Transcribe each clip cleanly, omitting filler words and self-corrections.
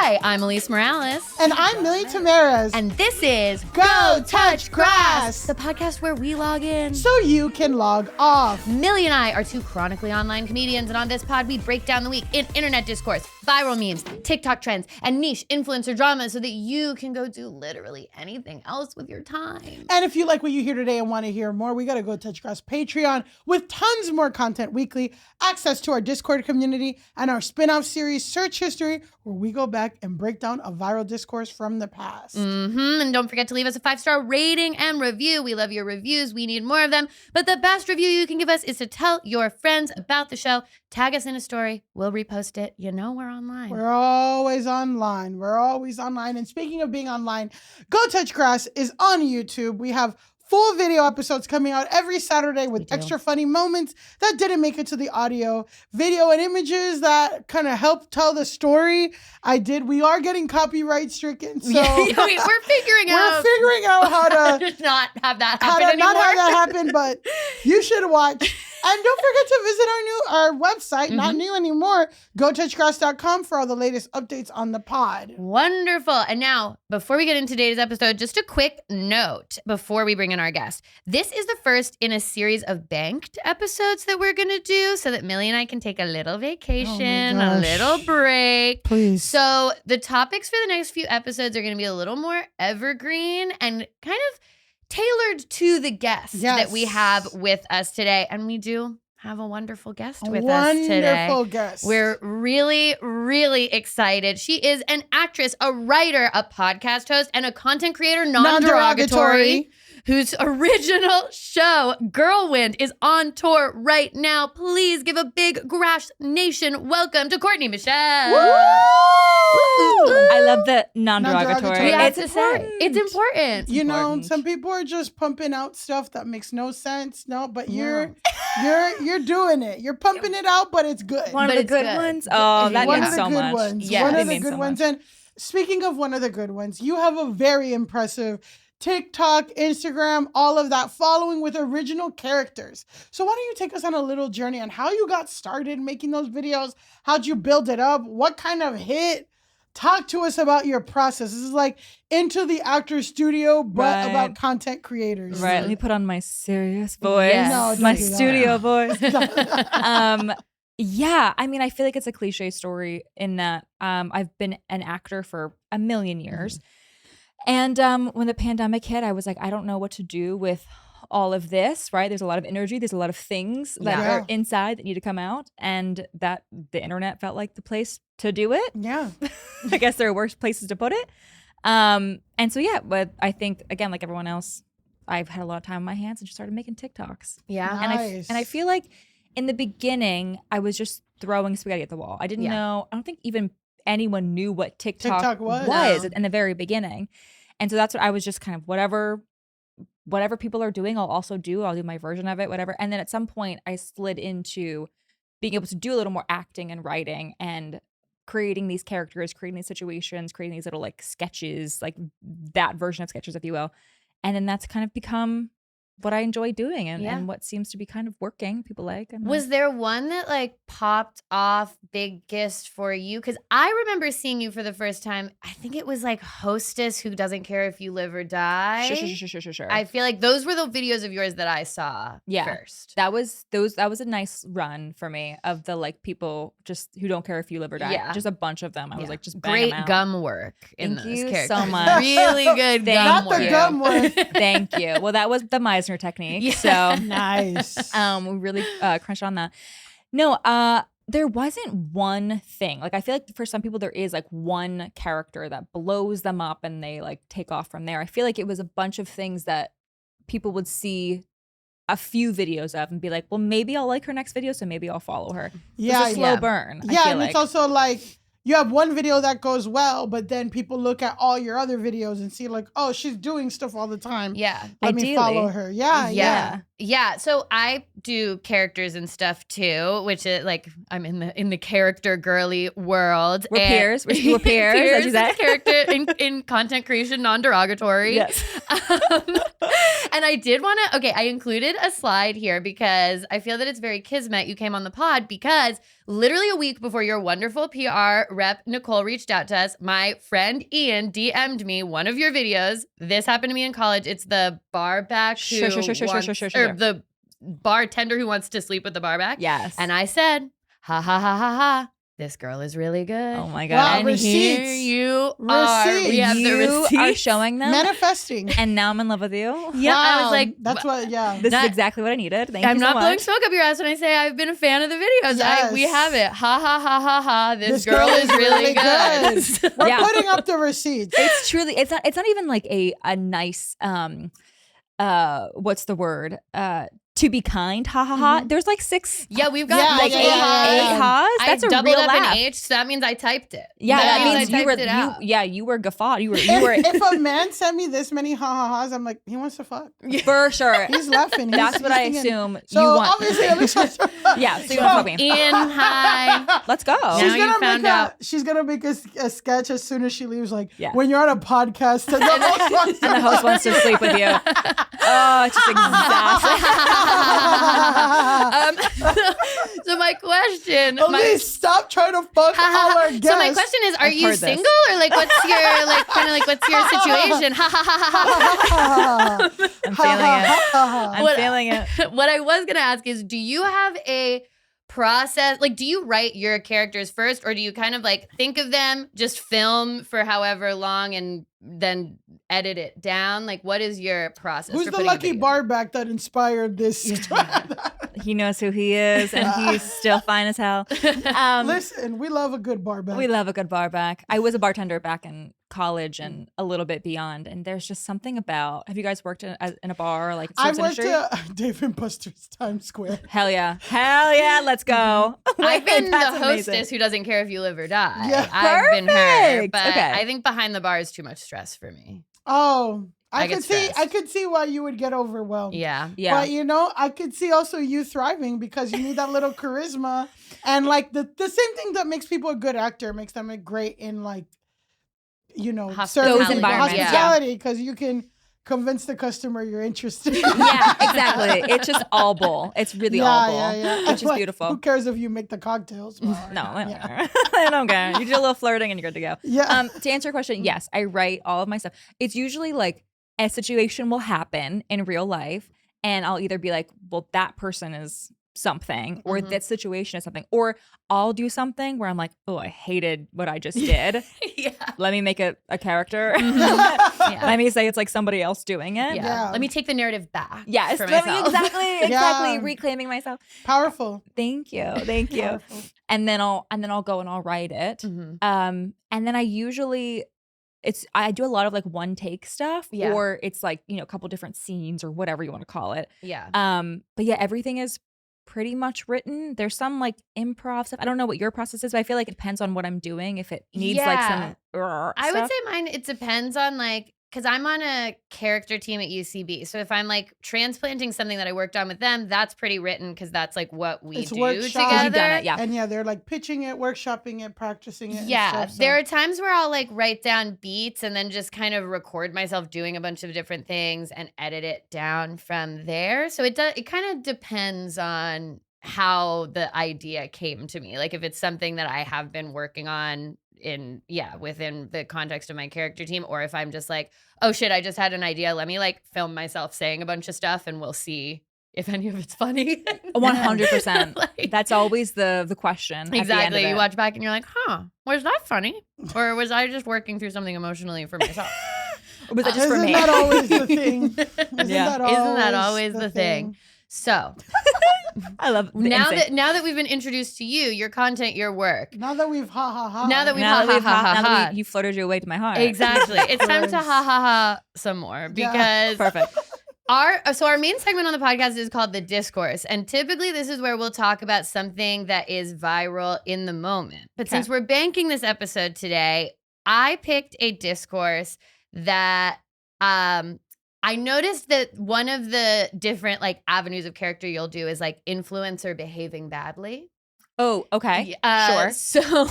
Hi, I'm Elise Morales. And I'm Millie Tamaras. And this is Go Touch Grass, the podcast where we log in so you can log off. Millie and I are two chronically online comedians, and on this pod, we break down the week in internet discourse, viral memes, TikTok trends, and niche influencer drama so that you can go do literally anything else with your time. And if you like what you hear today and want to hear more, we got to Go Touch Grass Patreon with tons more content weekly, access to our Discord community, and our spin-off series, Search History, where we go back and break down a viral discourse from the past. And don't forget to leave us a 5-star rating and review. We love your reviews. We need more of them. But the best review you can give us is to tell your friends about the show. Tag us in a story. We'll repost it. You know we're online. We're always online. We're always online. And speaking of being online, Go Touch Grass is on YouTube. We have full video episodes coming out every Saturday with extra funny moments that didn't make it to the audio, video and images that kind of help tell the story. We are getting copyright stricken, so we're figuring out how to not have that happen anymore. Not have that happen, but you should watch. And don't forget to visit our website, not new anymore, gotouchgrass.com for all the latest updates on the pod. Wonderful. And now, before we get into today's episode, just a quick note before we bring in our guest. This is the first in a series of banked episodes that we're going to do so that Millie and I can take a little vacation, a little break. Please. So the topics for the next few episodes are going to be a little more evergreen and kind of tailored to the guest that we have with us today. And we do have a wonderful guest with us today. Wonderful guest. We're really, really excited. She is an actress, a writer, a podcast host, and a content creator, non-derogatory, whose original show, Girlwind, is on tour right now. Please give a big Grass Nation welcome to Courtney Michelle. Woo! I love the non-derogatory. It's important. It's important. You know, some people are just pumping out stuff that makes no sense. No, but you're doing it. You're pumping it out, but it's good. One of the good ones. Oh, that means so much. One of the good ones. And speaking of one of the good ones, you have a very impressive TikTok, Instagram, all of that following with original characters. So why don't you take us on a little journey on how you got started making those videos? How'd you build it up? What kind of hit? Talk to us about your process. This is like Into the Actor Studio, but about content creators. Right. Let me put on my serious voice. Yes. No, my studio voice. Yeah. I mean, I feel like it's a cliche story in that I've been an actor for a million years. And when the pandemic hit, I was like, I don't know what to do with all of this, right? There's a lot of energy. There's a lot of things that are inside that need to come out. And that the internet felt like the place to do it. Yeah. I guess there are worse places to put it. And so, but I think, again, like everyone else, I've had a lot of time on my hands and just started making TikToks. Yeah. Nice. And I feel like in the beginning, I was just throwing spaghetti at the wall. I didn't know, I don't think even anyone knew what TikTok was in the very beginning. And so that's what I was just kind of whatever people are doing, I'll also do. I'll do my version of it, whatever. And then at some point I slid into being able to do a little more acting and writing and creating these characters, creating these situations, creating these little like sketches, like that version of sketches, if you will. And then that's kind of become what I enjoy doing and what seems to be kind of working. People like. Was there one that like popped off biggest for you? Because I remember seeing you for the first time. I think it was like Hostess Who Doesn't Care If You Live or Die. Sure. I feel like those were the videos of yours that I saw first. That was a nice run for me of the like people just who don't care if you live or die. Yeah. Just a bunch of them. I was like just bang great gum work in those characters. Thank you so much. Really good gum work. Not the gum work. Thank you. Well, that was the Meisner technique. Yeah. So nice. We really crunched on that. No, there wasn't one thing. Like I feel like for some people there is like one character that blows them up and they like take off from there. I feel like it was a bunch of things that people would see a few videos of and be like, well, maybe I'll like her next video, so maybe I'll follow her. Yeah, it's a slow burn. Yeah, and it's also like you have one video that goes well, but then people look at all your other videos and see like, oh, she's doing stuff all the time. Yeah. Let me follow her. Yeah. So I do characters and stuff too, which is like I'm in the character girly world. We're peers. We're peers. Character in content creation, non-derogatory. Yes. And I did want to, okay, I included a slide here because I feel that it's very kismet you came on the pod because literally a week before your wonderful PR rep, Nicole, reached out to us, my friend Ian DM'd me one of your videos. This happened to me in college. It's the barback or the bartender who wants to sleep with the barback. Yes. And I said, ha, ha, ha, ha, ha. This girl is really good. Oh my God. Wow, And receipts. here you are. We have the You receipts. are showing them. Manifesting. And now I'm in love with you. Yeah, I was like, that's what, This is exactly what I needed. Thank I'm you so not blowing much. smoke up your ass when I say I've been a fan of the videos. Yes. We have it. Ha, ha, ha, ha, ha. This girl is really good. We're putting up the receipts. It's truly, it's not even like a nice, what's the word? To be kind, ha ha ha. There's like 6. Yeah, we've got like 8 ha's. That's I a doubled real up laugh. an H, so that means I typed it. Yeah, that means I you were typed it out. you were guffawed. You were If a man sent me this many ha-ha-has, I'm like, he wants to fuck. for sure. He's laughing. That's what I thinking. assume So you want. obviously, at least Yeah, so you want to fuck me. Ian, hi. Let's go. Now you found out. She's gonna make a sketch as soon as she leaves. Like Yeah. when you're on a podcast and the host wants And the host wants to sleep with you. Oh, it's just exhausting. So my question, Elise, stop trying to fuck all our guests. so my question is, are you heard this. single or like what's your what's your situation? Ha ha ha ha. I'm feeling it. I'm feeling it. What I was gonna ask is, do you have a process? Like, do you write your characters first, or do you kind of like think of them, just film for however long, and then edit it down? Like, what is your process? Who's for the putting lucky it together? barback that inspired this? He knows who he is, and he's still fine as hell. Listen, we love a good barback. We love a good bar back. I was a bartender back in college and a little bit beyond, and there's just something about. Have you guys worked in a bar or like I service worked industry? at Dave and Buster's Times Square. Hell yeah, let's go. I've been the That's hostess amazing. who doesn't care if you live or die. Yeah. I've been her, Perfect. but Okay. I think behind the bar is too much stress for me. Oh, I get stressed. I could see why you would get overwhelmed. Yeah. Yeah. But I could see also you thriving because you need that little charisma and like the same thing that makes people a good actor makes them a great in like, Hospitality. Those environments, hospitality because you can convince the customer you're interested. Yeah, exactly. It's just all bull. It's really all bull, yeah. which is Like, beautiful. Who cares if you make the cocktails? Well, No, I don't care. I don't care. You do a little flirting and you're good to go. Yeah. To answer your question, yes, I write all of my stuff. It's usually like a situation will happen in real life, and I'll either be like, well, that person is something, or that situation is something, or I'll do something where I'm like, oh, I hated what I just did. Yeah. Let me make a character. Yeah. Let me say it's like somebody else doing it. Yeah. Let me take the narrative back. Yes, for let me- myself. exactly, Yeah. reclaiming myself. Powerful. Thank you. Powerful. And then I'll go and I'll write it. Mhm. And then I usually I do a lot of like one take stuff, Yeah. or it's like, a couple different scenes or whatever you want to call it. Yeah. But yeah, everything is pretty much written. There's some like improv stuff. I don't know what your process is, but I feel like it depends on what I'm doing. If it needs like some I would say mine, it depends on like, because I'm on a character team at UCB. So if I'm like transplanting something that I worked on with them, that's pretty written because that's like what we It's do workshop. together. You've done it, yeah. And they're like pitching it, workshopping it, practicing it. Yeah, and stuff, so. there are times where I'll like write down beats and then just kind of record myself doing a bunch of different things and edit it down from there. So it kind of depends on how the idea came to me. Like if it's something that I have been working on within the context of my character team, or if I'm just like, oh shit, I just had an idea, let me like film myself saying a bunch of stuff and we'll see if any of it's funny. 100%. Like- That's always the question. At the end Exactly. of You it. watch back and you're like, was that funny? Or was I just working through something emotionally for myself? Or was that just for Isn't me? that always the thing? Isn't Yeah. that always the thing? So I love the now instinct. that we've been introduced to you, your content, your work. Now that we've ha ha ha. Now that we've now that ha. you flirted your way to my heart. Exactly. It's time to Gross. ha ha ha some more because Perfect. our main segment on the podcast is called the Discourse, and typically this is where we'll talk about something that is viral in the moment. But since we're banking this episode today, I picked a discourse that I noticed that one of the different like avenues of character you'll do is like influencer behaving badly. Oh, okay. Sure. So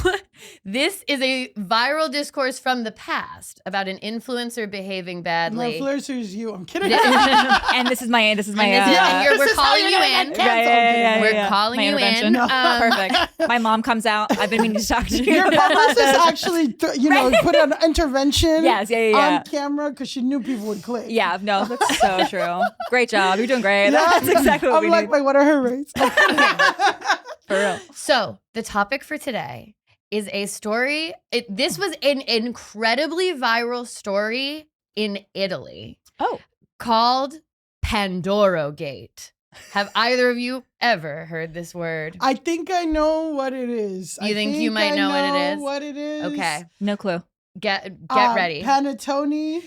this is a viral discourse from the past about an influencer behaving badly. No, influencer's you. I'm kidding. And this is my we're calling you in. We're calling you in. Perfect. My mom comes out. I've been meaning to talk to you. Your mom is actually, put an intervention on camera because she knew people would click. Yeah, no, that's so true. Great job. You're doing great. That's exactly what we need. Wait, what are her rates? For real. So the topic for today is a story. This was an incredibly viral story in Italy. Oh. Called PandoroGate. Have either of you ever heard this word? I think I know what it is. You think you might know what it is? Okay. No clue. Get ready. Panettone.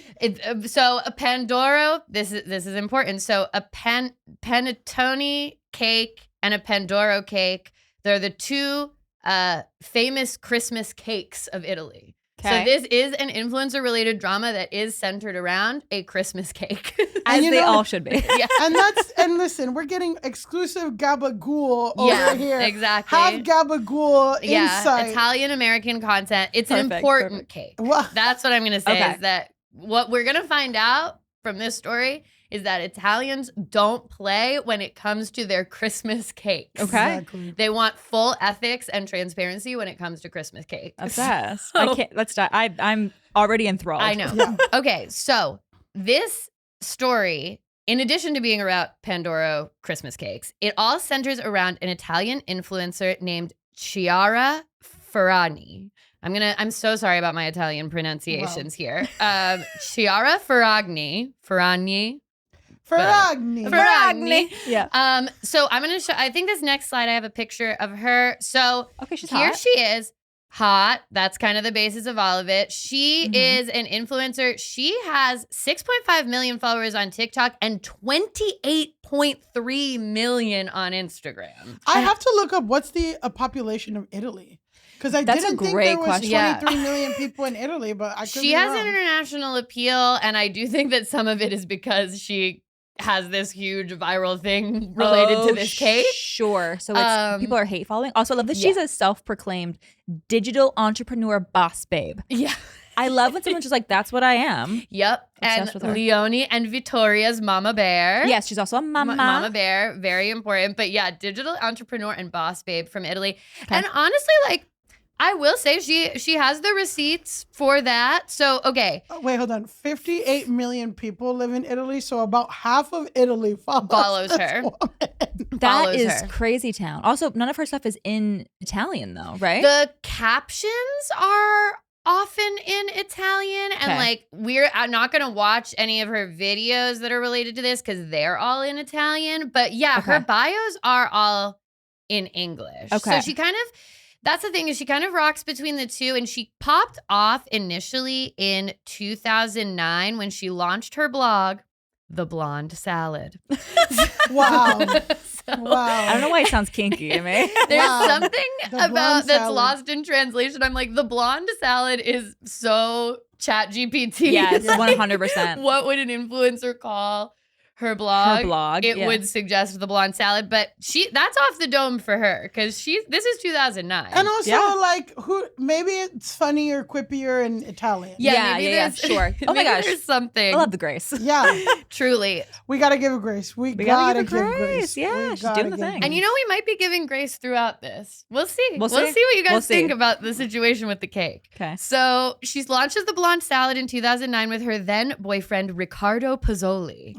So a Pandoro, this is important. So a panettone cake and a Pandoro cake, they're the two famous Christmas cakes of Italy. Okay. So this is an influencer-related drama that is centered around a Christmas cake. As they all should be. Yeah. And listen, we're getting exclusive gabagool over here. Exactly. Have gabagool insight. Italian-American content. It's an important cake. Well, that's what I'm going to say is that what we're going to find out from this story is that Italians don't play when it comes to their Christmas cakes. Okay. Exactly. They want full ethics and transparency when it comes to Christmas cake. Obsessed. I can't. Let's start. I'm already enthralled. I know. Yeah. Okay, so this story, in addition to being about Pandora Christmas cakes, it all centers around an Italian influencer named Chiara Ferrani. I'm so sorry about my Italian pronunciations here. Chiara Ferragni. Yeah. So I'm gonna show. I think this next slide I have a picture of her. So she's here hot. she is, hot. That's kind of the basis of all of it. She is an influencer. She has 6.5 million followers on TikTok and 28.3 million on Instagram. I have to look up what's the population of Italy. Because I didn't think there was 23 million people in Italy, but I could She has an international appeal, and I do think that some of it is because she has this huge viral thing related to this cake. Sure. So it's people are hate following. Also, I love that she's a self-proclaimed digital entrepreneur boss babe. Yeah. I love when someone's just like, that's what I am. Yep. Obsessed with her. Leone and Vittoria's mama bear. Yes, she's also a mama. Mama bear. Very important. But yeah, digital entrepreneur and boss babe from Italy. Okay. And honestly, I will say she has the receipts for that. So, okay. Wait, hold on. 58 million people live in Italy, so about half of Italy follows her. That is crazy town. Also, none of her stuff is in Italian though, right? The captions are often in Italian, and we're not going to watch any of her videos that are related to this because they're all in Italian. But yeah, her bios are all in English. Okay. So she kind of... That's the thing, is she kind of rocks between the two, and she popped off initially in 2009 when she launched her blog, The Blonde Salad. Wow. I don't know why it sounds kinky to me. There's something about that's lost in translation. I'm like, The Blonde Salad is so ChatGPT. Yes, 100%. What would an influencer call her blog? It would suggest The Blonde Salad, but that's off the dome for her because this is 2009. And also maybe it's funny or quippier in Italian. Yeah, sure. Oh my gosh, there's something. I love the grace. Yeah. Truly. We gotta give her grace. We gotta give grace. Yeah, she's doing the thing. And we might be giving grace throughout this. We'll see. We'll see what you guys think about the situation with the cake. Okay. So she launches The Blonde Salad in 2009 with her then boyfriend Riccardo Pozzoli.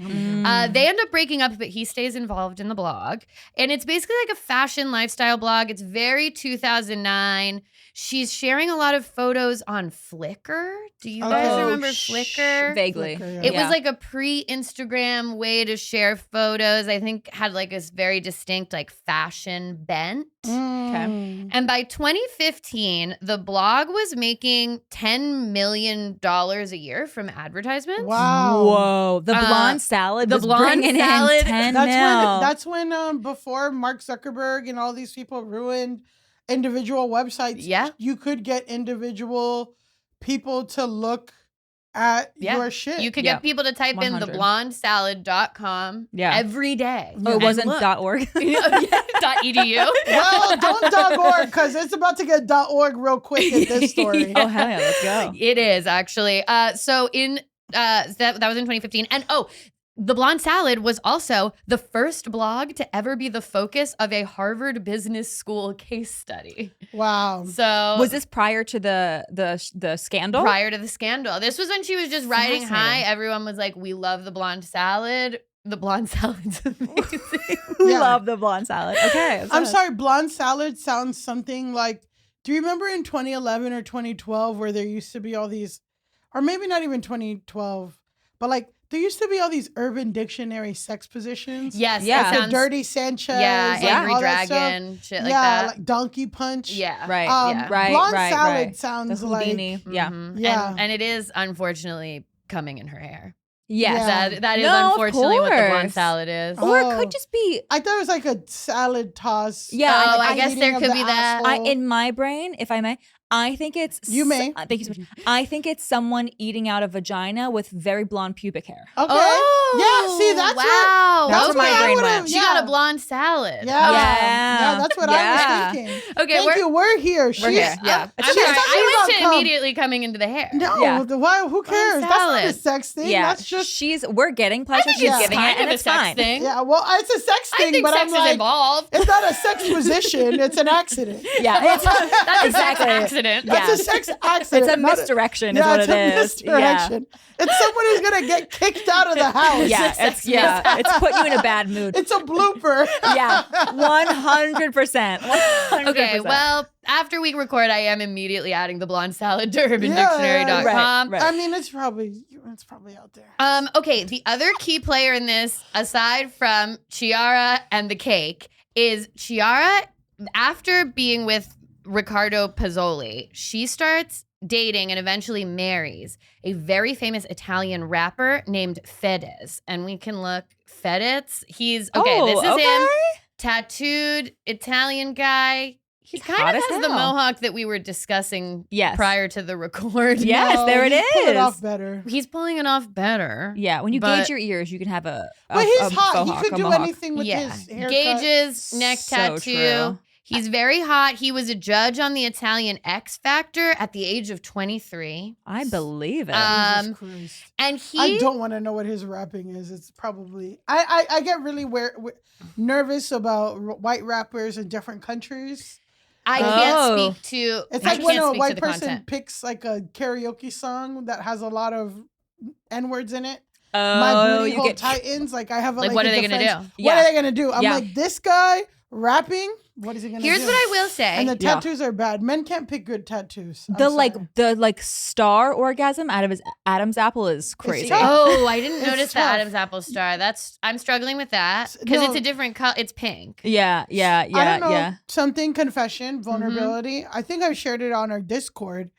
They end up breaking up, but he stays involved in the blog. And it's basically like a fashion lifestyle blog. It's very 2009. She's sharing a lot of photos on Flickr. Do you guys remember Flickr? Vaguely. Flickr, It was like a pre-Instagram way to share photos. I think had this very distinct fashion bent. Okay. And by 2015, the blog was making $10 million a year from advertisements. Wow. Whoa. The Blonde Salad was bringing in 10 mil. That's when before Mark Zuckerberg and all these people ruined individual websites. Yeah. You could get individual people to look at your shit. You could get people to type 100. in theblondesalad.com every day. Oh, it wasn't .org? .edu. Well, don't .org because it's about to get .org real quick in this story. Oh, hell yeah, let's go. It is actually. So in that was in 2015. And The Blonde Salad was also the first blog to ever be the focus of a Harvard Business School case study. Wow. So was this prior to the scandal? Prior to the scandal. This was when she was just riding high. Everyone was like, we love The Blonde Salad. The Blonde Salad's amazing. Love The Blonde Salad. Okay. I'm sorry, Blonde Salad sounds something like, do you remember in 2011 or 2012 where there used to be all these, or maybe not even 2012, but like, there used to be all these Urban Dictionary sex positions. Yes. Yeah. Like the Dirty Sanchez. Yeah. Angry all Dragon. Shit like that. Yeah. Like Donkey Punch. Yeah. Right. Blonde Salad sounds like. Yeah. Yeah. And it is unfortunately coming in her hair. Yes. Yeah. That is unfortunately what the Blonde Salad is. Or it could just be. I thought it was like a salad toss. Yeah. I guess there could be that. In my brain, if I may, I think it's you may. Thank you so much. I think it's someone eating out a vagina with very blonde pubic hair. Okay. Yeah. See, that's That's where my brain went. She got a blonde salad. Yeah. That's what I was thinking. Okay. We're here. We're here. Yeah. I'm sorry. I went to immediately coming into the hair. No. Yeah. Why? Who cares? That's not a sex thing. Yeah. That's just. We're getting pleasure. She's giving it, and it's fine. Thing. Yeah. Well, it's a sex thing, I think but sex I'm like, is involved. It's not a sex position. It's an accident. Yeah. That's exactly an accident. That's a sex accident. It's a misdirection. Is what it is. It's a misdirection. It's someone who's gonna get kicked out of the house. It's put you in a bad mood. It's a blooper. 100%. Okay, well, after we record, I am immediately adding the Blonde Salad to UrbanDictionary.com. Right. I mean, it's probably out there. Okay, the other key player in this, aside from Chiara and the cake, is Chiara. After being with Riccardo Pazzoli, she starts dating and eventually marries a very famous Italian rapper named Fedez. And we can look, Fedez, this is him, tattooed Italian guy. He kind of has the mohawk that we were discussing prior to the record. Yes, there it is. Pull it off better. He's pulling it off better. Yeah, when you gauge your ears, you can have a But he's hot. Mohawk, he could do anything with his haircut. Gauges, neck tattoo. True. He's very hot. He was a judge on the Italian X Factor at the age of 23. I believe it. Jesus Christ. And I don't want to know what his rapping is. It's probably I get really nervous about white rappers in different countries. I can't speak to. It's like when a white person picks like a karaoke song that has a lot of N-words in it. My booty hole tightens. Like I have a what are they gonna do? What are they gonna do? I'm like, this guy rapping. What is he gonna do? Here's what I will say. And the tattoos are bad. Men can't pick good tattoos. The star orgasm out of his Adam's apple is crazy. Oh, I didn't notice the Adam's apple star. I'm struggling with that because it's a different color. It's pink. Yeah. I don't know. Something, confession, vulnerability. I think I've shared it on our Discord.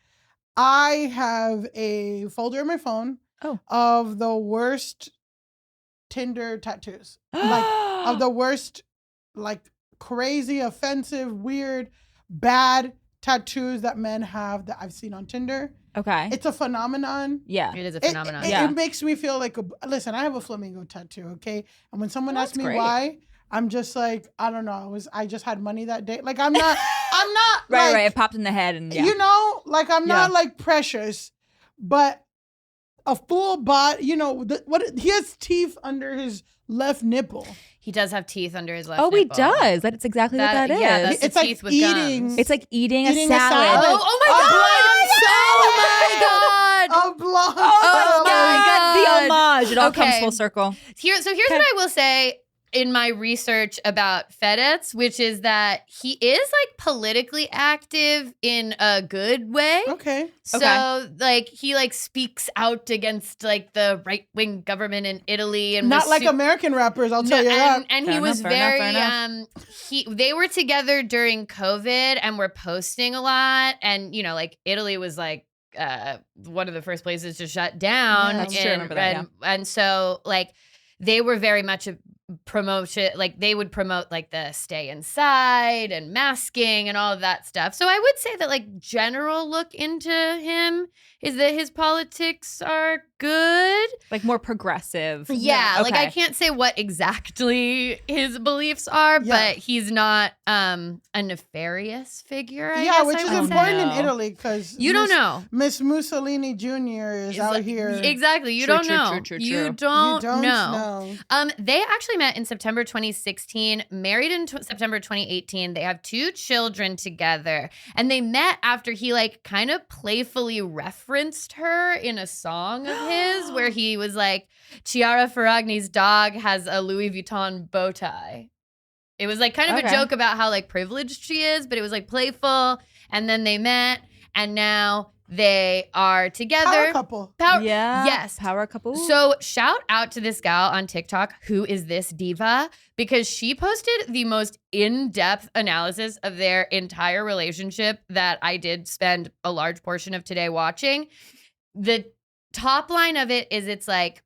I have a folder in my phone of the worst Tinder tattoos. Of the worst, crazy, offensive, weird, bad tattoos that men have that I've seen on Tinder. Okay. It's a phenomenon. Yeah. It is a phenomenon. It makes me feel like listen, I have a flamingo tattoo, okay? And when someone asks me why, I'm just like, I don't know. I just had money that day. Like I'm not right. It popped in the head and you know, like I'm not like precious, but a full body, you know, he has teeth under his left nipple. He does have teeth under his left nipple. Oh, he does. That's exactly what that is. Yeah, that's it's the like teeth with eating. gums. It's like eating a salad. Oh my God! A blonde Oh my God! The homage. It all comes full circle. Here's what I will say in my research about Fedez, which is that he is like politically active in a good way. Okay. So he speaks out against like the right-wing government in Italy and not like American rappers, I'll tell you that. And he was very they were together during COVID and were posting a lot, and you know, like Italy was like one of the first places to shut down. Yeah, that's true. I remember that, and so like they were very much promotion, like they would promote like the stay inside and masking and all of that stuff. So I would say that like general look into him is that his politics are good. Like more progressive. Yeah, Okay. like I can't say what exactly his beliefs are, but he's not a nefarious figure, I guess which I is would important say. in Italy because You don't know. Miss Mussolini Jr. is out here. Exactly. You don't know. You don't know. They actually met in September 2016, married in September 2018. They have 2 children together. And they met after he like kind of playfully referenced her in a song of his where he was like, Chiara Ferragni's dog has a Louis Vuitton bow tie. It was like kind of a joke about how like privileged she is, but it was like playful. And then they met and now they are together. Power couple. Yes. Power couple. So shout out to this gal on TikTok, Who Is This Diva? Because she posted the most in-depth analysis of their entire relationship that I did spend a large portion of today watching. The top line of it is it's like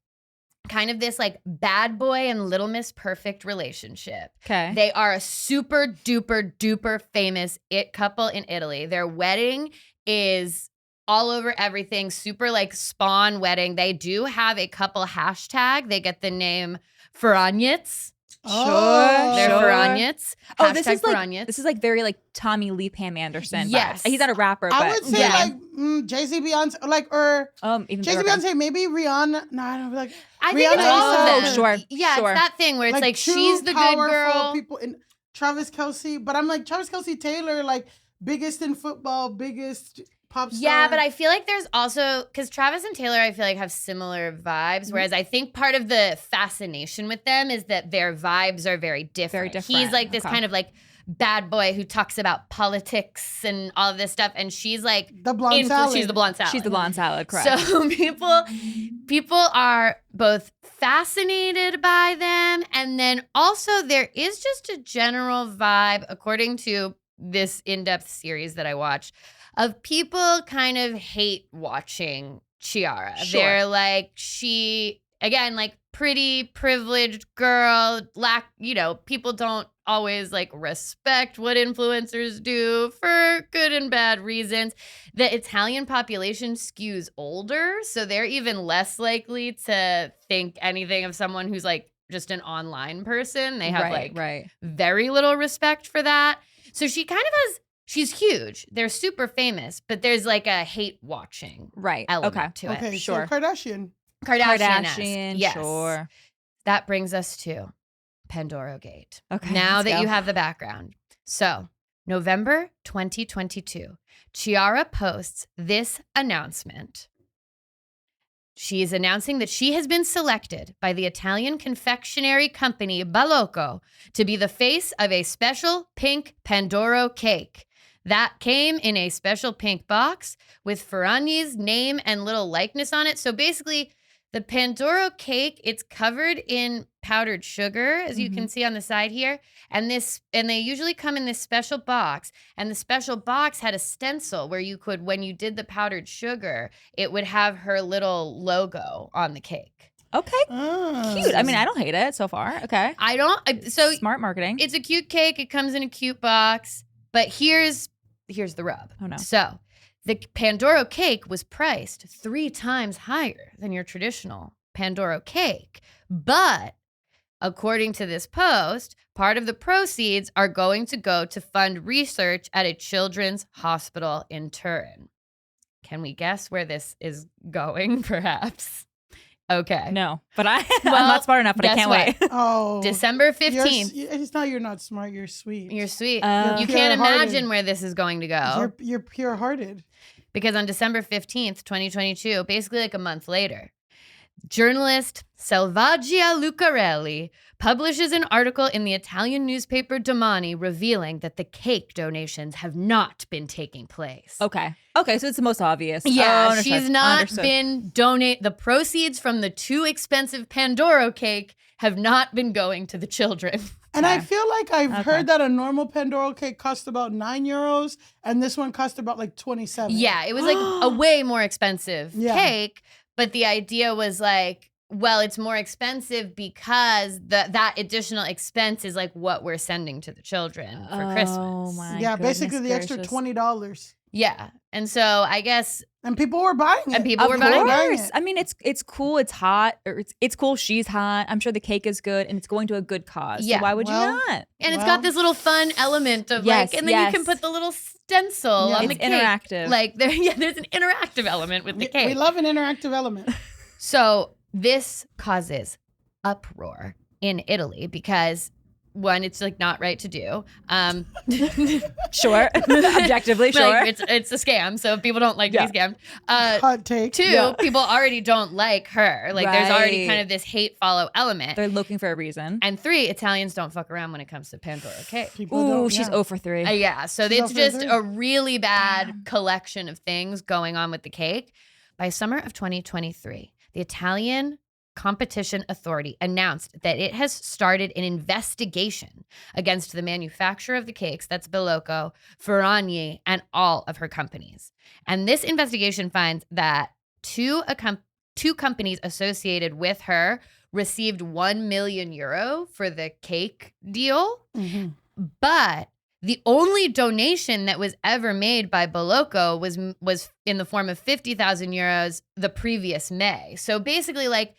kind of this like bad boy and Little Miss Perfect relationship. Okay. They are a super duper duper famous it couple in Italy. Their wedding is all over everything, super like Spawn wedding. They do have a couple hashtag. They get the name Ferranits. They're Ferranits. Oh, this is like very like Tommy Lee Pam Anderson. Yes. Vibes. He's not a rapper, but I would say like Jay-Z, Beyonce, like even Jay-Z, Beyonce, maybe Rihanna. No, I don't know, like I think Rihanna it's all of them. Sure. Yeah, it's that thing where it's like she's the good girl. People in Travis Kelce, but I'm like Travis Kelce Taylor, like biggest in football, biggest pop star. Yeah, but I feel like there's also, because Travis and Taylor, I feel like have similar vibes, whereas I think part of the fascination with them is that their vibes are very different. Very different. He's like this kind of like bad boy who talks about politics and all of this stuff, and she's like the blonde salad. She's the blonde salad. She's the blonde salad, correct. So people are both fascinated by them, and then also there is just a general vibe, according to this in-depth series that I watched, of people kind of hate watching Chiara. Sure. They're like, again, like pretty privileged girl, people don't always like respect what influencers do for good and bad reasons. The Italian population skews older, so they're even less likely to think anything of someone who's like just an online person. They have very little respect for that. So she kind of has, she's huge. They're super famous, but there's like a hate watching element to it. Okay, sure. So Kardashian, yes. Sure. That brings us to PandoroGate. Okay. Now that you have the background. So, November 2022, Chiara posts this announcement. She is announcing that she has been selected by the Italian confectionery company Balocco to be the face of a special pink Pandoro cake. That came in a special pink box with Ferragni's name and little likeness on it. So basically, the Pandoro cake, it's covered in powdered sugar, as you can see on the side here. And they usually come in this special box. And the special box had a stencil where you could, when you did the powdered sugar, it would have her little logo on the cake. Okay. Cute. I mean, I don't hate it so far. Okay. I don't. So smart marketing. It's a cute cake. It comes in a cute box. But here's the rub. Oh, no. So the Pandoro cake was priced 3 times higher than your traditional Pandoro cake. But according to this post, part of the proceeds are going to go to fund research at a children's hospital in Turin. Can we guess where this is going, perhaps? Okay. No, but I'm not smart enough, but I can't wait. Oh. December 15th. It's not you're not smart, you're sweet. You're sweet. You're you can't imagine where this is going to go. You're pure-hearted. Because on December 15th, 2022, basically like a month later, journalist Selvaggia Lucarelli publishes an article in the Italian newspaper Domani revealing that the cake donations have not been taking place. Okay, so it's the most obvious. Yeah, she's not been the proceeds from the too expensive Pandoro cake have not been going to the children. And I feel like I've heard that a normal Pandora cake cost about €9 and this one cost about like 27. Yeah, it was like a way more expensive cake. But the idea was like, well, it's more expensive because that additional expense is like what we're sending to the children for Christmas. Oh my Yeah, goodness basically the extra gracious. $20. Yeah. And so I guess And people were buying it. And people were buying it. I mean, it's cool. It's hot. Or it's cool. She's hot. I'm sure the cake is good, and it's going to a good cause. Yeah. So why would you not? And it's got this little fun element of like, and then you can put the little stencil on the cake. Interactive. Like there's an interactive element with the cake. We love an interactive element. So this causes uproar in Italy because one, it's like not right to do. Sure. Objectively, sure. Like, it's a scam, so people don't like to be scammed. Hot take. Two, people already don't like her. Like there's already kind of this hate follow element. They're looking for a reason. And three, Italians don't fuck around when it comes to Pandora. Ooh, she's 0 for 3. Yeah, so it's just a really bad collection of things going on with the cake. By summer of 2023, the Italian Competition Authority announced that it has started an investigation against the manufacturer of the cakes, that's Bellocco, Ferran, and all of her companies. And this investigation finds that two companies associated with her received €1 million for the cake deal, but the only donation that was ever made by Bellocco was in the form of €50,000 the previous May. So basically, like,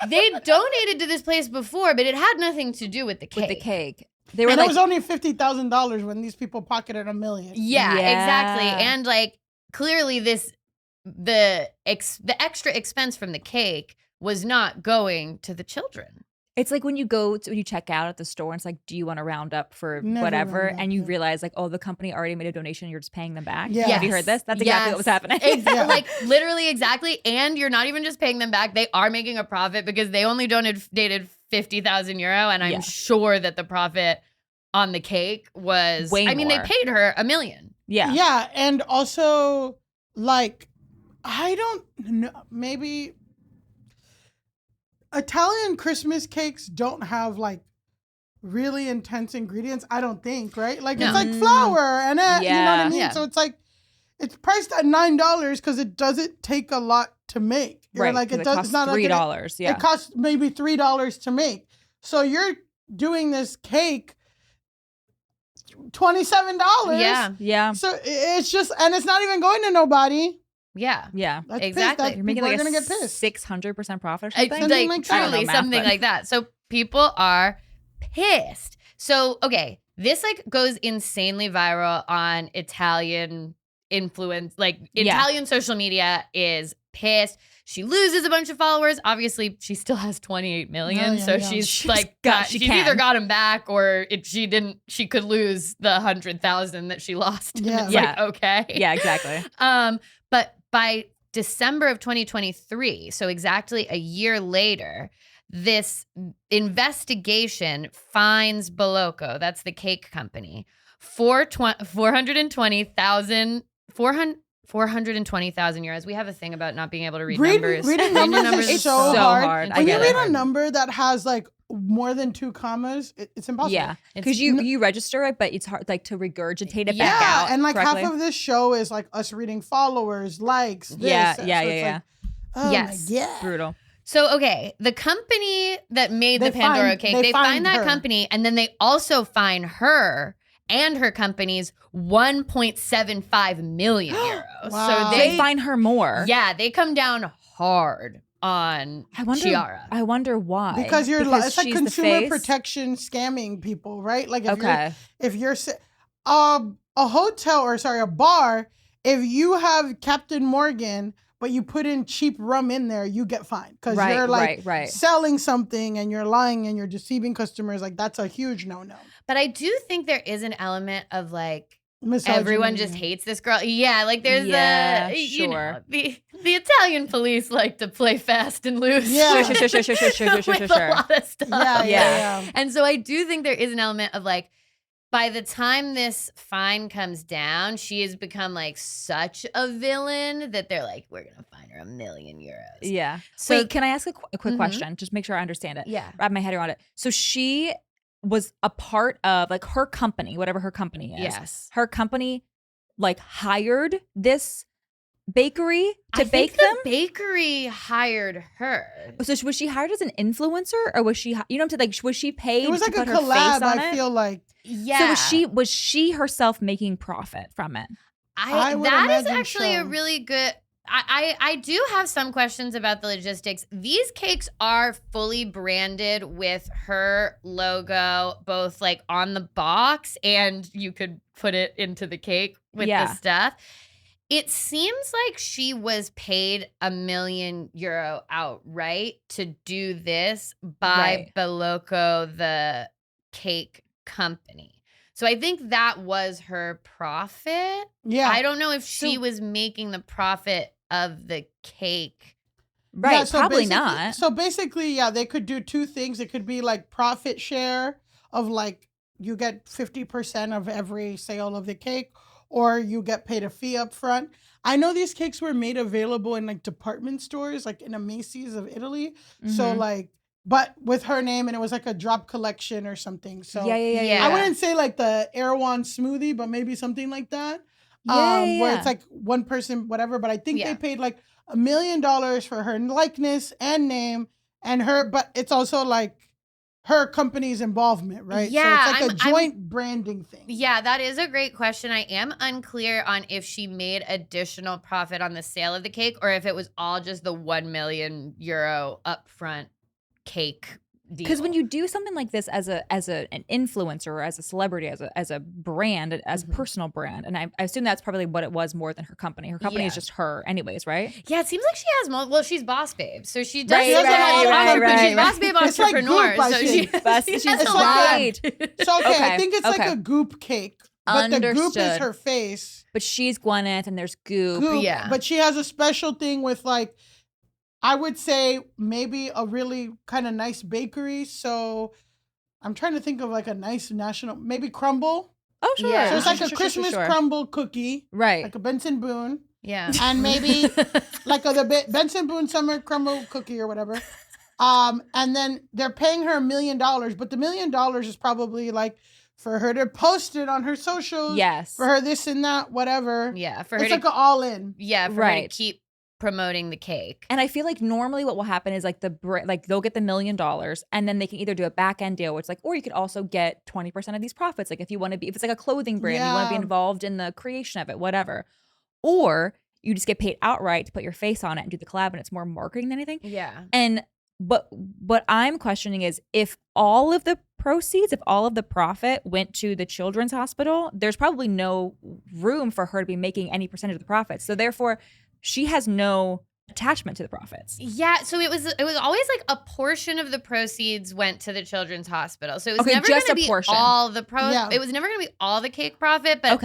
they donated to this place before, but it had nothing to do with the cake. They were and it was only $50,000 when these people pocketed $1 million. Yeah, exactly. And like clearly, the extra expense from the cake was not going to the children. It's like when you check out at the store and it's like, do you want to round up for whatever? And you realize like, oh, the company already made a donation. You're just paying them back. Yeah. Have you heard this? That's exactly what was happening. Like literally exactly. And you're not even just paying them back. They are making a profit because they only donated €50,000. And I'm sure that the profit on the cake was way more. I mean, they paid her $1 million. Yeah. Yeah. And also like, I don't know, maybe Italian Christmas cakes don't have like really intense ingredients, I don't think, right? Like it's like flour and you know what I mean? So it's like, it's priced at $9 because it doesn't take a lot to make. Right. Like it costs $3. It costs maybe $3 to make. So you're doing this cake $27. Yeah. So it's just, and it's not even going to nobody. Yeah. That's exactly. You're making like gonna get pissed. 600% profit or something? Like truly something like that. So people are pissed. So, okay, this like goes insanely viral on Italian influence. Like Italian social media is pissed. She loses a bunch of followers. Obviously, she still has 28 million. She's like she's either got him back or she could lose the 100,000 that she lost. Yeah. It's like, okay. Yeah, exactly. But by December of 2023, so exactly a year later, this investigation fines Bellocco, that's the cake company, €420,000. We have a thing about not being able to read numbers. Reading numbers is so hard. When you read a hard. number that has like more than 2 commas, it's impossible. Yeah, because you register it, but it's hard like to regurgitate it back out. And like correctly. half of this show is like us reading followers, likes, this. Yeah. Like, oh yes. my God. Brutal. So, okay, the company that made the Pandora cake, they find that company, and then they also fine her and her companies €1.75 million. Wow. So they fine her more. Yeah, they come down hard on Chiara. I wonder why. Because it's like consumer protection scamming people, right? Like if you're a hotel or a bar, if you have Captain Morgan but you put in cheap rum in there, you get fined because you're like selling something and you're lying and you're deceiving customers. Like that's a huge no-no. But I do think there is an element of like misogyny. Everyone just hates this girl. Yeah, like there's you know, the Italian police like to play fast and loose. Yeah, with a lot of stuff. Yeah. And so I do think there is an element of like, by the time this fine comes down, she has become like such a villain that they're like, we're gonna fine her €1 million. Yeah. So wait, can I ask a quick question? Just make sure I understand it. Yeah. Wrap my head around it. So she was a part of like her company, whatever her company is. Yes. Her company like hired this bakery to bake them? The bakery hired her. So was she hired as an influencer, or was she? You know, was she paid? It was like to a put her collab. face on I it? feel like. Yeah. So was she herself making profit from it? That is actually a really good. I do have some questions about the logistics. These cakes are fully branded with her logo, both like on the box, and you could put it into the cake with the stuff. It seems like she was paid €1 million outright to do this by Beloco, the cake company. So I think that was her profit. Yeah. I don't know if she was making the profit of the cake. Right, yeah, so probably not. So basically, yeah, they could do two things. It could be like profit share of like you get 50% of every sale of the cake, or you get paid a fee up front. I know these cakes were made available in like department stores, like in a Macy's of Italy. So like, but with her name, and it was like a drop collection or something. So yeah. I wouldn't say like the Erewhon smoothie, but maybe something like that. Where it's like one person, whatever. But I think they paid like $1 million for her likeness and name and her, but it's also like her company's involvement, right? Yeah, so it's like a joint branding thing. Yeah, that is a great question. I am unclear on if she made additional profit on the sale of the cake or if it was all just the €1 million upfront cake deal. Because when you do something like this as an influencer or as a celebrity, as a brand, as a personal brand, and I assume that's probably what it was more than her company. Her company is just her, anyways, right? Yeah, it seems like she has well, she's Boss Babe, so she does. Right. She's Boss Babe entrepreneur, like so she's right. So I think it's like a goop cake. But the goop is her face. But she's Gwyneth and there's goop. Yeah. But she has a special thing with like, I would say maybe a really kind of nice bakery. So I'm trying to think of like a nice national, maybe crumble. Oh, sure. Yeah. So it's like a Christmas crumble cookie. Right. Like a Benson Boone. Yeah. And maybe like the Benson Boone summer crumble cookie or whatever. And then they're paying her $1 million, but the $1 million is probably like for her to post it on her socials. Yes. For her this and that, whatever. Yeah. For her it's like an all in. Yeah. For her to keep promoting the cake. And I feel like normally what will happen is like they'll get the $1 million and then they can either do a back end deal, which like, or you could also get 20% of these profits. Like if it's like a clothing brand, you want to be involved in the creation of it, whatever. Or you just get paid outright to put your face on it and do the collab, and it's more marketing than anything. Yeah. And but what I'm questioning is if all of the proceeds, if all of the profit went to the children's hospital, there's probably no room for her to be making any percentage of the profits. So therefore, she has no attachment to the profits. Yeah, so it was always like a portion of the proceeds went to the children's hospital. So it was never just going to be portion. all the it was never going to be all the cake profit, but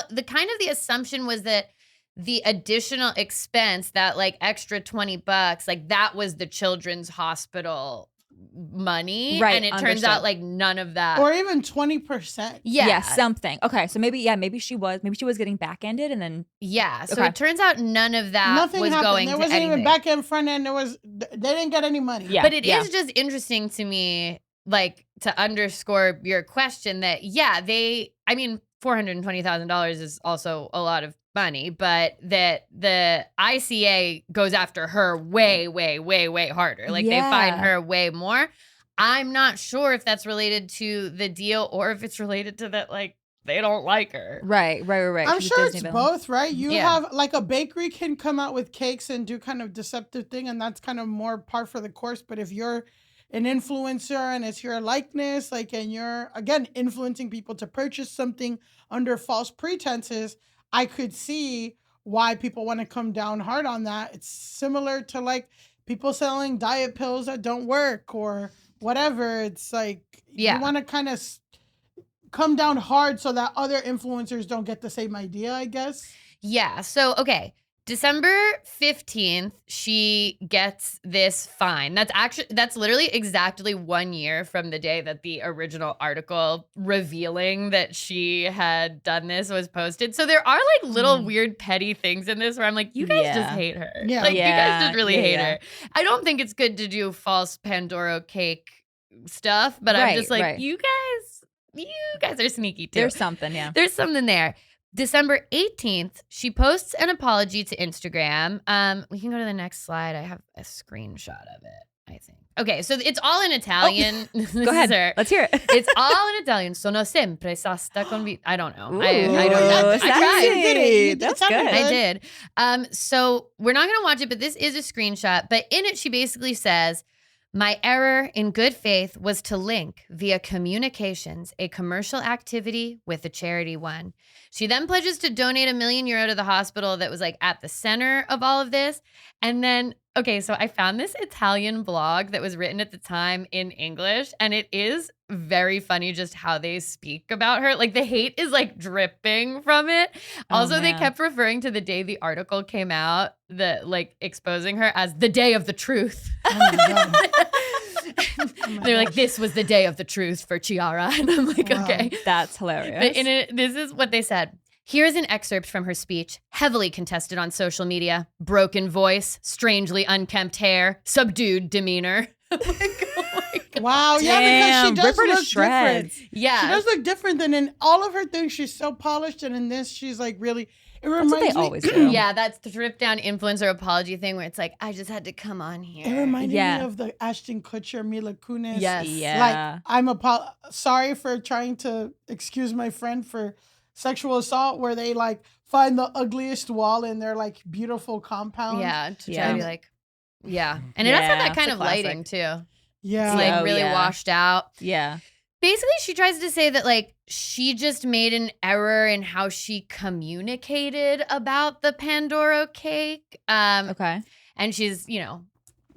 the assumption was that the additional expense, that like extra $20, like that was the children's hospital money, right? And it turns out like none of that, or even 20%. Yeah, something. Okay, so maybe she was getting back ended, and then so it turns out none of that was going to anything. There wasn't even back end, front end. They didn't get any money. Yeah, but it is just interesting to me, like to underscore your question that $420,000 is also a lot of money, but that the ICA goes after her way, way, way, way harder. Like they find her way more. I'm not sure if that's related to the deal or if it's related to that, like, they don't like her. Right. I'm sure it's both, right? You have like a bakery can come out with cakes and do kind of deceptive thing, and that's kind of more par for the course. But if you're an influencer and it's your likeness, like, and you're again influencing people to purchase something under false pretenses, I could see why people want to come down hard on that. It's similar to like people selling diet pills that don't work or whatever. It's like you want to kind of come down hard so that other influencers don't get the same idea, I guess. Yeah. So, okay. December 15th, she gets this fine. That's literally exactly 1 year from the day that the original article revealing that she had done this was posted. So there are like little weird petty things in this where I'm like, you guys just hate her. Yeah. Like you guys just really hate her. I don't think it's good to do false Pandora cake stuff, but I'm just like, you guys are sneaky too. There's something, There's something there. December 18th, she posts an apology to Instagram. We can go to the next slide. I have a screenshot of it, I think. Okay, so it's all in Italian. Oh, go ahead. Let's hear it. It's all in Italian. Sono sempre stata convinta. I don't know. Ooh, I don't know. I tried. You did it. That's It sounded good. I did. So we're not going to watch it, but this is a screenshot. But in it, she basically says, my error in good faith was to link via communications a commercial activity with a charity one. She then pledges to donate €1 million to the hospital that was like at the center of all of this. And then, okay, so I found this Italian blog that was written at the time in English, and it is very funny just how they speak about her. Like the hate is like dripping from it. Also, they kept referring to the day the article came out, like exposing her as the day of the truth. Oh my God. They're like, this was the day of the truth for Chiara. And I'm like, Wow. okay. That's hilarious. But in it, this is what they said. Here's an excerpt from her speech, heavily contested on social media. Broken voice, strangely unkempt hair, subdued demeanor. I'm like, oh my God. Wow, yeah, because she does rip her to look shreds. different. Yeah. She does look different than in all of her things. She's so polished, and in this, she's like really. It reminds That's what they me. always do. Yeah, that's the drip down influencer apology thing where it's like, I just had to come on here. It reminded Yeah. me of the Ashton Kutcher, Mila Kunis. Yes. Yeah. Like I'm sorry for trying to excuse my friend for sexual assault, where they like find the ugliest wall in their like beautiful compound. Yeah, to try Yeah. to be like, yeah. And it does have Yeah, that kind it's a of lighting too. Yeah. It's like Oh, really yeah. washed out. Yeah. Basically, she tries to say that like she just made an error in how she communicated about the Pandora cake. Okay. And she's,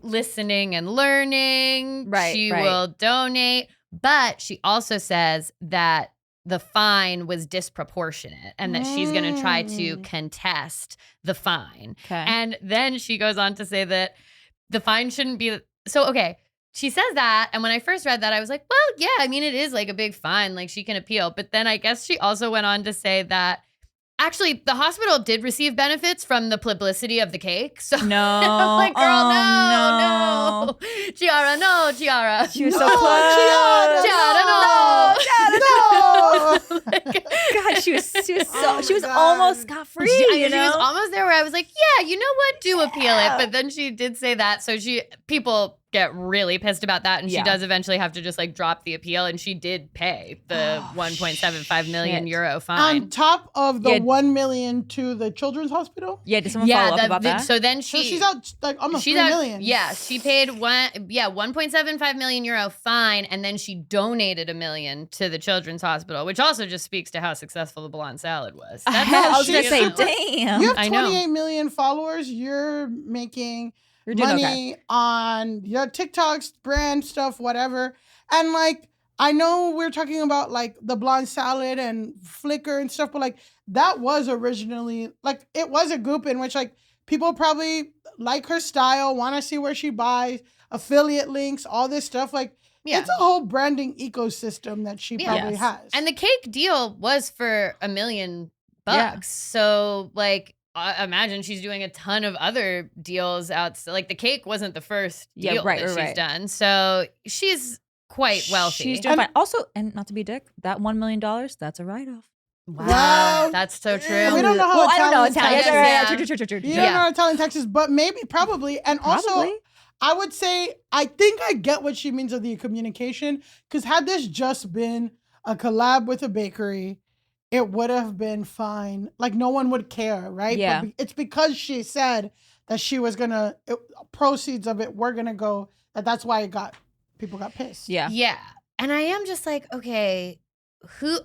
listening and learning. Right, She right. will donate. But she also says that the fine was disproportionate and that she's going to try to contest the fine. Okay. And then she goes on to say that the fine shouldn't be. So, okay, she says that. And when I first read that, I was like, well, yeah, I mean, it is like a big fine. Like she can appeal. But then I guess she also went on to say that actually the hospital did receive benefits from the publicity of the cake. So No. I'm like, girl, Oh, no. Chiara, no, Chiara. She was No, so close. Chiara, no. no. God, she was Oh she was my God. almost scot free. She was almost there where I was like, yeah, you know what? Do appeal it. But then she did say that. So people get really pissed about that. And she Yeah. does eventually have to just like drop the appeal. And she did pay the €1.75 million fine. On top of the Yeah. 1 million to the children's hospital. Yeah, did someone follow up about that? So then So she's out like almost she's 3 out- million. Yeah, she paid €1.75 million fine, and then she donated $1 million to the children's hospital, which also just speaks to how successful the blonde salad was. That's I how was gonna she- say, you know. damn. You have I know. 28 million followers. You're making You're doing money on your TikToks, brand stuff, whatever. And like, I know we're talking about like the blonde salad and Flickr and stuff, but like that was originally like it was a group in which like people probably like her style, want to see where she buys, affiliate links, all this stuff. Like Yeah. it's a whole branding ecosystem that she Yeah. probably Yes. has. And the cake deal was for $1 million. Yeah. So like, imagine she's doing a ton of other deals out. Like the cake wasn't the first Yeah, deal right, that right, she's right. done. So she's quite wealthy. She's doing fine. Also, and not to be a dick, that $1 million, that's a write-off. Wow, Well, that's so true. we don't know how Well, I don't know. Italians Italian. tax. Yeah. True. You Yeah. don't know Italian taxes, but maybe, probably. And also, Probably. I would say, I think I get what she means of the communication, because had this just been a collab with a bakery, it would have been fine. Like, no one would care, right? Yeah. But it's because she said that she was proceeds of it were going to go, that's why people got pissed. Yeah. Yeah. And I am just like, okay,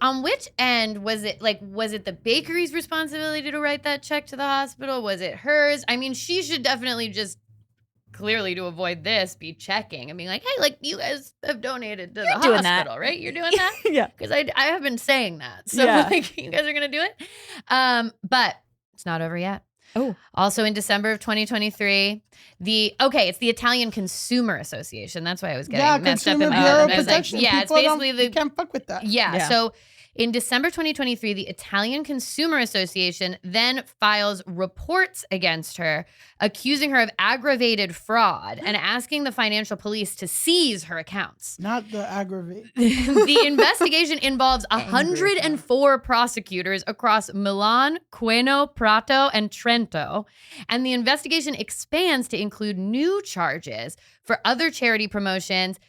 on which end was it? Like, was it the bakery's responsibility to write that check to the hospital? Was it hers? I mean, she should definitely just clearly, to avoid this, be checking and being like, hey, like, you guys have donated to the doing that. hospital, right? You're doing that? Yeah. Because I have been saying that. So, Yeah. like, you guys are going to do it? But it's not over yet. Oh. Also in December of 2023, it's the Italian Consumer Association. That's why I was getting messed up in Consumer my Bureau head. I was like, Protection. yeah, it's People basically you can't fuck with that. yeah. Yeah. So In December 2023, the Italian Consumer Association then files reports against her, accusing her of aggravated fraud and asking the financial police to seize her accounts. Not the aggravate. The investigation involves 104 prosecutors across Milan, Queno, Prato, and Trento. And the investigation expands to include new charges for other charity promotions.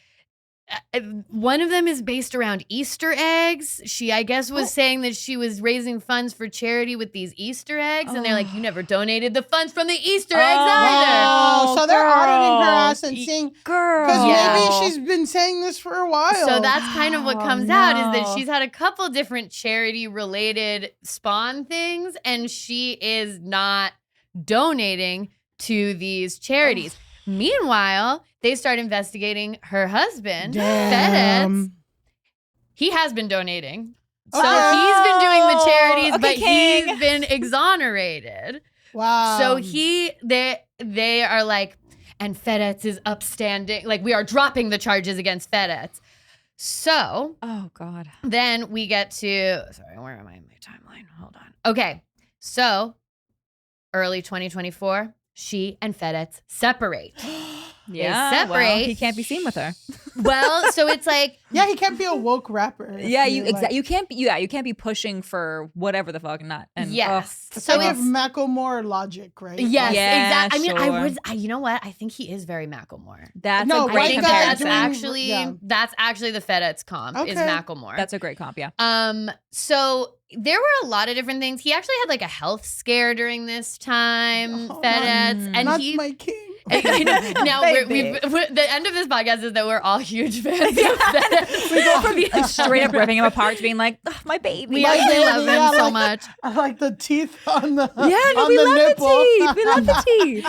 One of them is based around Easter eggs. She, I guess, was saying that she was raising funds for charity with these Easter eggs. And they're like, you never donated the funds from the Easter eggs either. Oh, so they're auditing her ass and seeing, because maybe she's been saying this for a while. So that's kind of what comes out, is that she's had a couple different charity-related spawn things, and she is not donating to these charities. Meanwhile, they start investigating her husband, Fedez. He has been donating. So he's been doing the charities, but he's been exonerated. Wow. So they are like, and Fedez is upstanding. Like, we are dropping the charges against Fedez. So. Oh, God. Then we get to, sorry, where am I in my timeline? Hold on. Okay. So early 2024. She and Fedez separate. They separate. Well, he can't be seen with her. Well, so it's like, yeah, he can't be a woke rapper. Yeah, you can't be. Yeah, you can't be pushing for whatever the fuck not. And, yes. So it's Macklemore logic, right? Yes, exactly. I mean, sure. you know what? I think he is very Macklemore. That's No, a great white guy comparison. That's actually the Fedez comp is Macklemore. That's a great comp. Yeah. So there were a lot of different things. He actually had like a health scare during this time, Fedez, and not my king. Now, the end of this podcast is that we're all huge fans of Fedez. We go from being straight up ripping him apart to being like, my baby. We actually love him so much. I like the teeth on the we love nipple. the teeth. We love the teeth.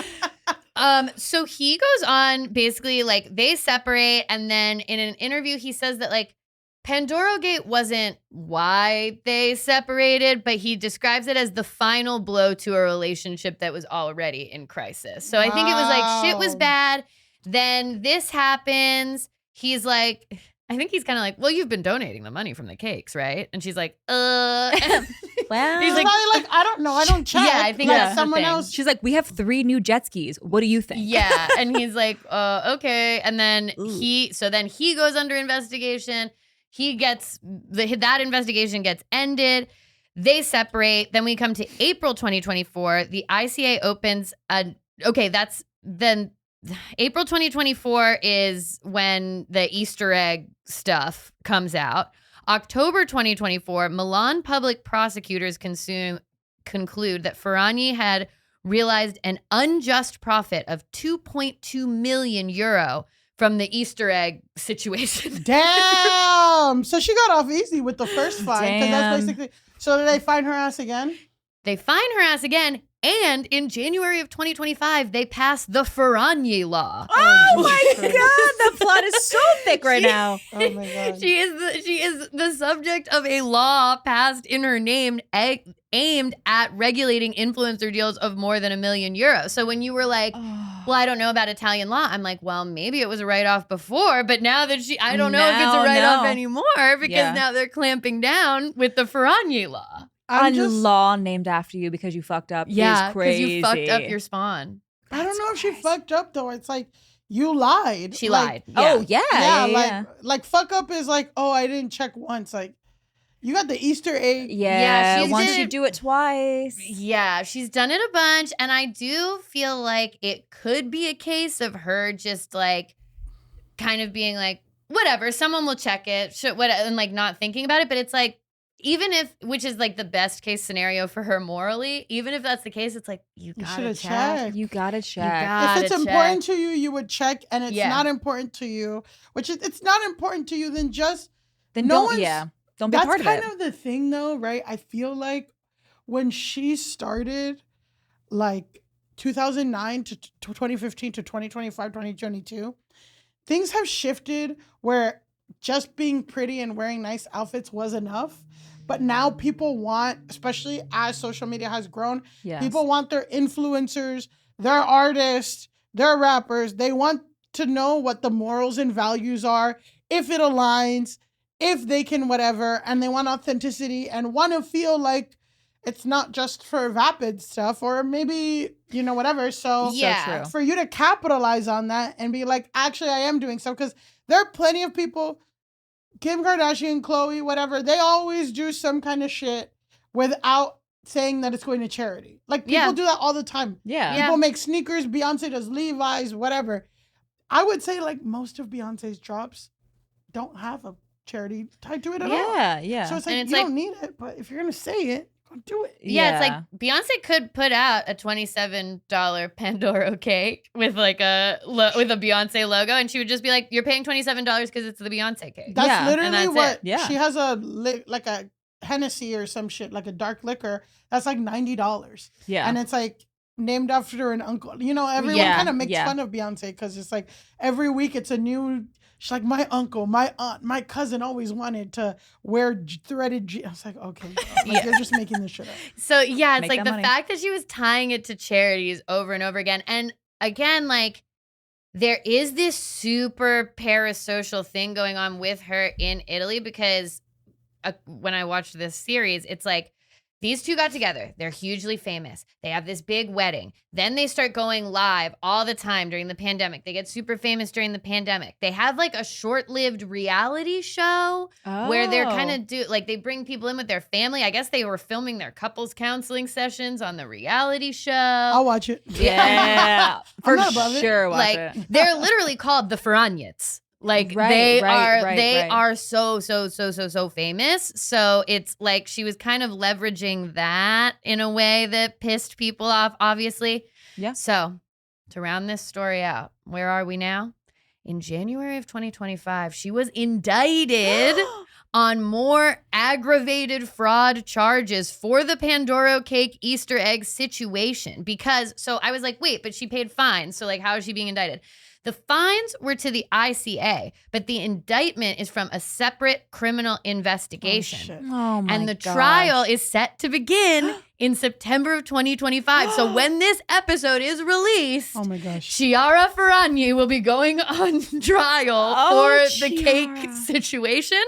So he goes on, basically, like, they separate, and then in an interview, he says that, like, PandoroGate wasn't why they separated, but he describes it as the final blow to a relationship that was already in crisis. So I think it was like, shit was bad. Then this happens. He's like, I think he's kind of like, well, you've been donating the money from the cakes, right? And she's like, Well, he's like, I don't know. I don't check. Yeah, I think that's someone the thing. else. She's like, we have 3 new jet skis. What do you think? Yeah. And he's like, okay. And then he goes under investigation. He gets that investigation gets ended. They separate. Then we come to April 2024. The ICA opens April 2024 is when the Easter egg stuff comes out. October 2024, Milan public prosecutors conclude that Ferran had realized an unjust profit of 2.2 million euro from the Easter egg situation. Damn. So she got off easy with the first fine. Because that's basically. So did they fine her ass again? They fine her ass again. And in January of 2025, they passed the Ferran law. Oh my God. The plot is so thick right now. Oh my God. She is the subject of a law passed in her name aimed at regulating influencer deals of more than €1 million. So when you were like, well, I don't know about Italian law, I'm like, well, maybe it was a write-off before, but now that I don't know if it's a write-off anymore because now they're clamping down with the Ferran law. A law named after you because you fucked up is crazy. Because you fucked up your spawn. I don't know if she fucked up though. It's like you lied. She lied. Yeah. Oh yeah. Like fuck up is like, oh, I didn't check once. Like you got the Easter egg. Yeah. Once you do it twice. Yeah, she's done it a bunch, and I do feel like it could be a case of her just like kind of being like, whatever, someone will check it, and like not thinking about it. But it's like, even if, which is like the best case scenario for her morally, even if that's the case, it's like, you gotta check. You gotta check. If it's important to you, you would check, and it's not important to you, it's not important to you, then don't be part of it. That's kind of the thing though, right? I feel like when she started, like 2009 to 2015 to 2025, 2022, things have shifted where just being pretty and wearing nice outfits was enough. But now people want, especially as social media has grown, people want their influencers, their artists, their rappers. They want to know what the morals and values are, if it aligns, if they can whatever, and they want authenticity and want to feel like it's not just for vapid stuff or maybe, whatever. So for you to capitalize on that and be like, actually, I am doing stuff, because there are plenty of people, Kim Kardashian, Khloe, whatever, they always do some kind of shit without saying that it's going to charity. Like, people do that all the time. Yeah. People make sneakers, Beyonce does Levi's, whatever. I would say, like, most of Beyonce's drops don't have a charity tied to it at all. Yeah. So it's like, you don't need it, but if you're going to say it, do it. Yeah, it's like Beyonce could put out a $27 Pandora cake with like with a Beyonce logo, and she would just be like, "You're paying $27 because it's the Beyonce cake." That's literally what she has, like a Hennessy or some shit, like a dark liquor. That's like $90. Yeah, and it's like named after an uncle. Everyone kind of makes fun of Beyonce because it's like every week it's a new. She's like, my uncle, my aunt, my cousin always wanted to wear threaded I was like, okay, you're just making this shit up. So yeah, it's like the fact that she was tying it to charities over and over again. And again, like, there is this super parasocial thing going on with her in Italy, because when I watched this series, it's like, these two got together. They're hugely famous. They have this big wedding. Then they start going live all the time during the pandemic. They get super famous during the pandemic. They have like a short-lived reality show where they're kind of they bring people in with their family. I guess they were filming their couples counseling sessions on the reality show. I'll watch it. Yeah, for sure. Watch it. They're literally called the Ferranians. Like they are so famous. So it's like she was kind of leveraging that in a way that pissed people off, obviously. Yeah. So to round this story out, where are we now? In January of 2025, she was indicted on more aggravated fraud charges for the Pandora cake Easter egg situation. So I was like, wait, but she paid fines. So like, how is she being indicted? The fines were to the ICA, but the indictment is from a separate criminal investigation. Oh my And the trial is set to begin in September of 2025. So when this episode is released, oh my gosh, Chiara Ferran will be going on trial for the cake situation.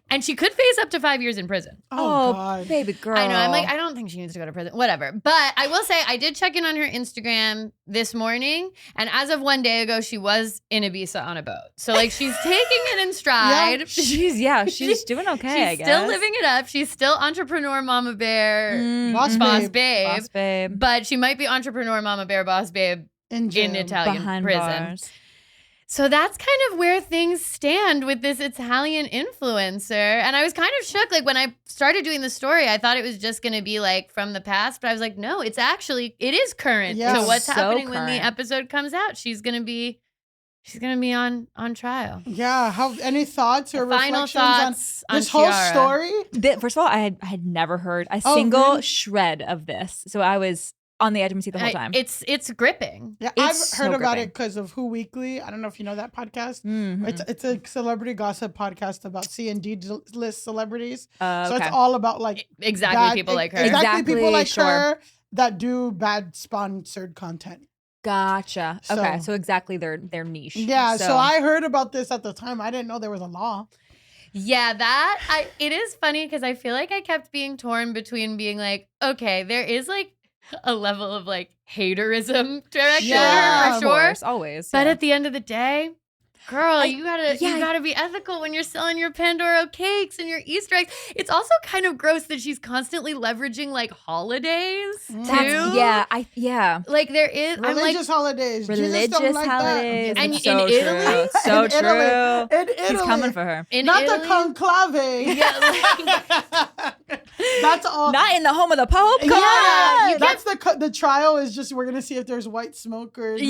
And she could face up to 5 years in prison. Oh, God. Baby girl. I know. I'm like, I don't think she needs to go to prison. Whatever. But I will say, I did check in on her Instagram this morning. And as of 1 day ago, she was in Ibiza on a boat. So, like, she's taking it in stride. She's doing okay, I guess. Still living it up. She's still entrepreneur mama bear, boss babe. But she might be entrepreneur mama bear, boss babe in Italian behind prison. Bars. So that's kind of where things stand with this Italian influencer. And I was kind of shook. Like, when I started doing the story, I thought it was just going to be like from the past. But I was like, no, it is current to what's happening when the episode comes out. She's going to be on trial. Yeah. Any thoughts or final reflections on this Chiara. whole story? First of all, I had never heard a single shred of this. So I was on the edge of my seat the whole time. It's gripping. Yeah, I've heard about it because of Who Weekly. I don't know if you know that podcast. Mm-hmm. It's a celebrity gossip podcast about C&D list celebrities. So it's all about like people like her. Exactly people like her that do bad sponsored content. Gotcha. Okay, so exactly their niche. Yeah, so I heard about this at the time. I didn't know there was a law. Yeah, it is funny because I feel like I kept being torn between being like, okay, there is like a level of like haterism directed her for sure. Course, always. But at the end of the day, girl, you gotta be ethical when you're selling your Pandora cakes and your Easter eggs. It's also kind of gross that she's constantly leveraging like holidays too. Like there is religious holidays. Religious holidays. And so in Italy, so true. In Italy, he's coming for her. Not Italy, the conclave. That's all. Not in the home of the Pope. Yeah, that's the trial is just we're gonna see if there's white smoke or it's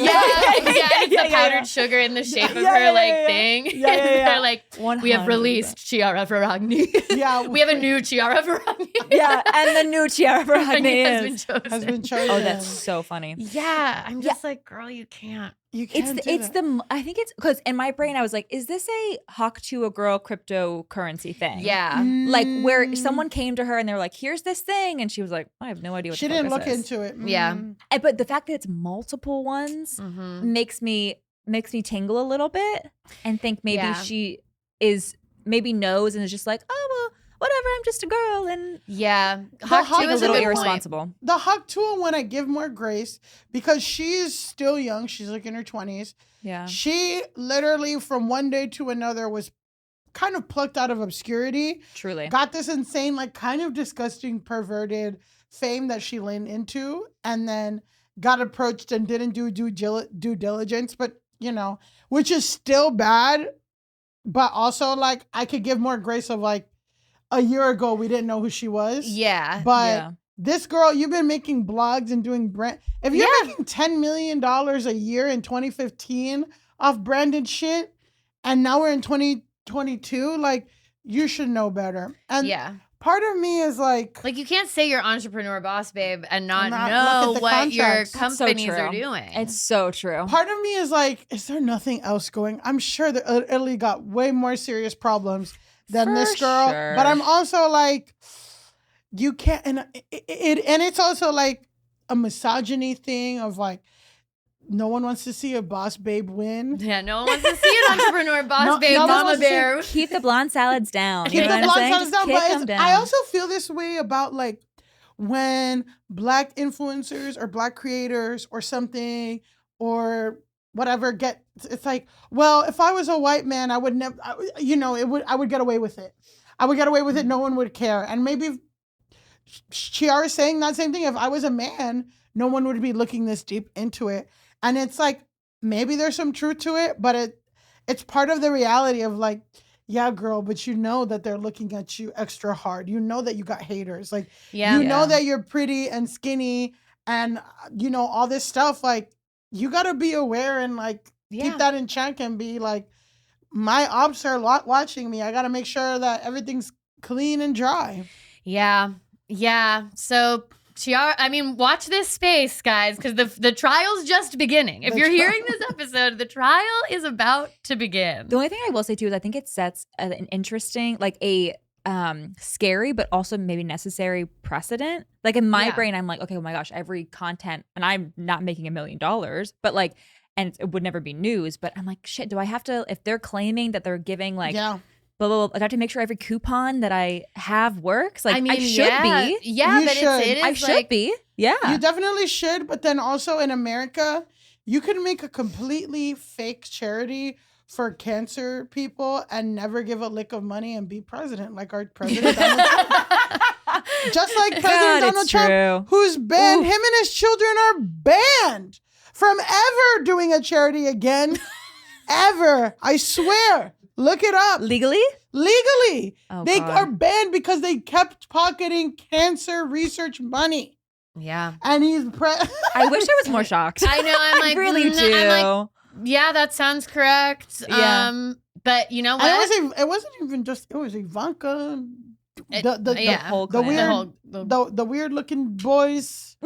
the powdered sugar in the shape of her thing. They're like, 100%. We have released Chiara Ferragni. Yeah, we have a new Chiara Ferragni. Yeah, and the new Chiara Ferragni has been chosen. Oh, that's so funny. Yeah, I'm just like, girl, you can't. I think it's because in my brain I was like, is this a hawk to a girl cryptocurrency thing? Yeah. Like where someone came to her and they were like, here's this thing. And she was like, I have no idea what she didn't look into it. Yeah. But the fact that it's multiple ones makes me tingle a little bit and think maybe she is maybe knows and is just like, oh, well, whatever, I'm just a girl. And Hawk a little irresponsible. The Hawk Tuah one I give more grace because she's still young. She's like in her 20s. Yeah. She literally from one day to another was kind of plucked out of obscurity. Truly. Got this insane, like kind of disgusting, perverted fame that she leaned into and then got approached and didn't do due diligence, but which is still bad. But also like I could give more grace of like a year ago, we didn't know who she was. Yeah. But this girl, you've been making blogs and doing brand. If you're making $10 million a year in 2015 off branded shit, and now we're in 2022, like you should know better. And part of me is like you can't say you're entrepreneur boss babe and not know what your companies are doing. It's so true. Part of me is like, is there nothing else going? I'm sure that Italy got way more serious problems than this girl. Sure. But I'm also like, you can't, and it's also like a misogyny thing of like, no one wants to see a boss babe win. Yeah, no one wants to see an entrepreneur boss babe mama bear. Keep the blonde salads down. Keep the blonde salads down. But down. I also feel this way about like when Black influencers or Black creators or something or whatever it's like, well, if I was a white man, I would never, I would get away with it. I would get away with it. No one would care. And maybe Chiara is saying that same thing. If I was a man, no one would be looking this deep into it. And it's like, maybe there's some truth to it, but it's part of the reality of like, yeah, girl, but you know that they're looking at you extra hard. You know that you got haters. Like, you know that you're pretty and skinny and, all this stuff. Like, you got to be aware and like keep that in check and be like, my ops are watching me. I got to make sure that everything's clean and dry. Yeah. Yeah. So Chiara, watch this space, guys, because the trial's just beginning. If you're hearing this episode, the trial is about to begin. The only thing I will say too is I think it sets an interesting, like a scary but also maybe necessary precedent. Like in my brain, I'm like, okay, oh my gosh, every content, and I'm not making $1 million, but like, and it would never be news. But I'm like, shit, do I have to? If they're claiming that they're giving like. Blah, blah, blah. I have to make sure every coupon that I have works. Like I should be. Yeah, you but should. it is I should be. Yeah. You definitely should. But then also in America, you can make a completely fake charity for cancer people and never give a lick of money and be president like our president Donald Trump. Just like President Donald Trump, who's banned, him and his children are banned from ever doing a charity again. Ever. I swear. Look it up. Legally? Legally. Oh, they God. are banned because they kept pocketing cancer research money. Yeah. And he's I wish I was more shocked. I know. I'm like, I really do. I'm like, yeah, that sounds correct. Yeah. But you know what? And it wasn't even just, it was Ivanka. The weird looking boys.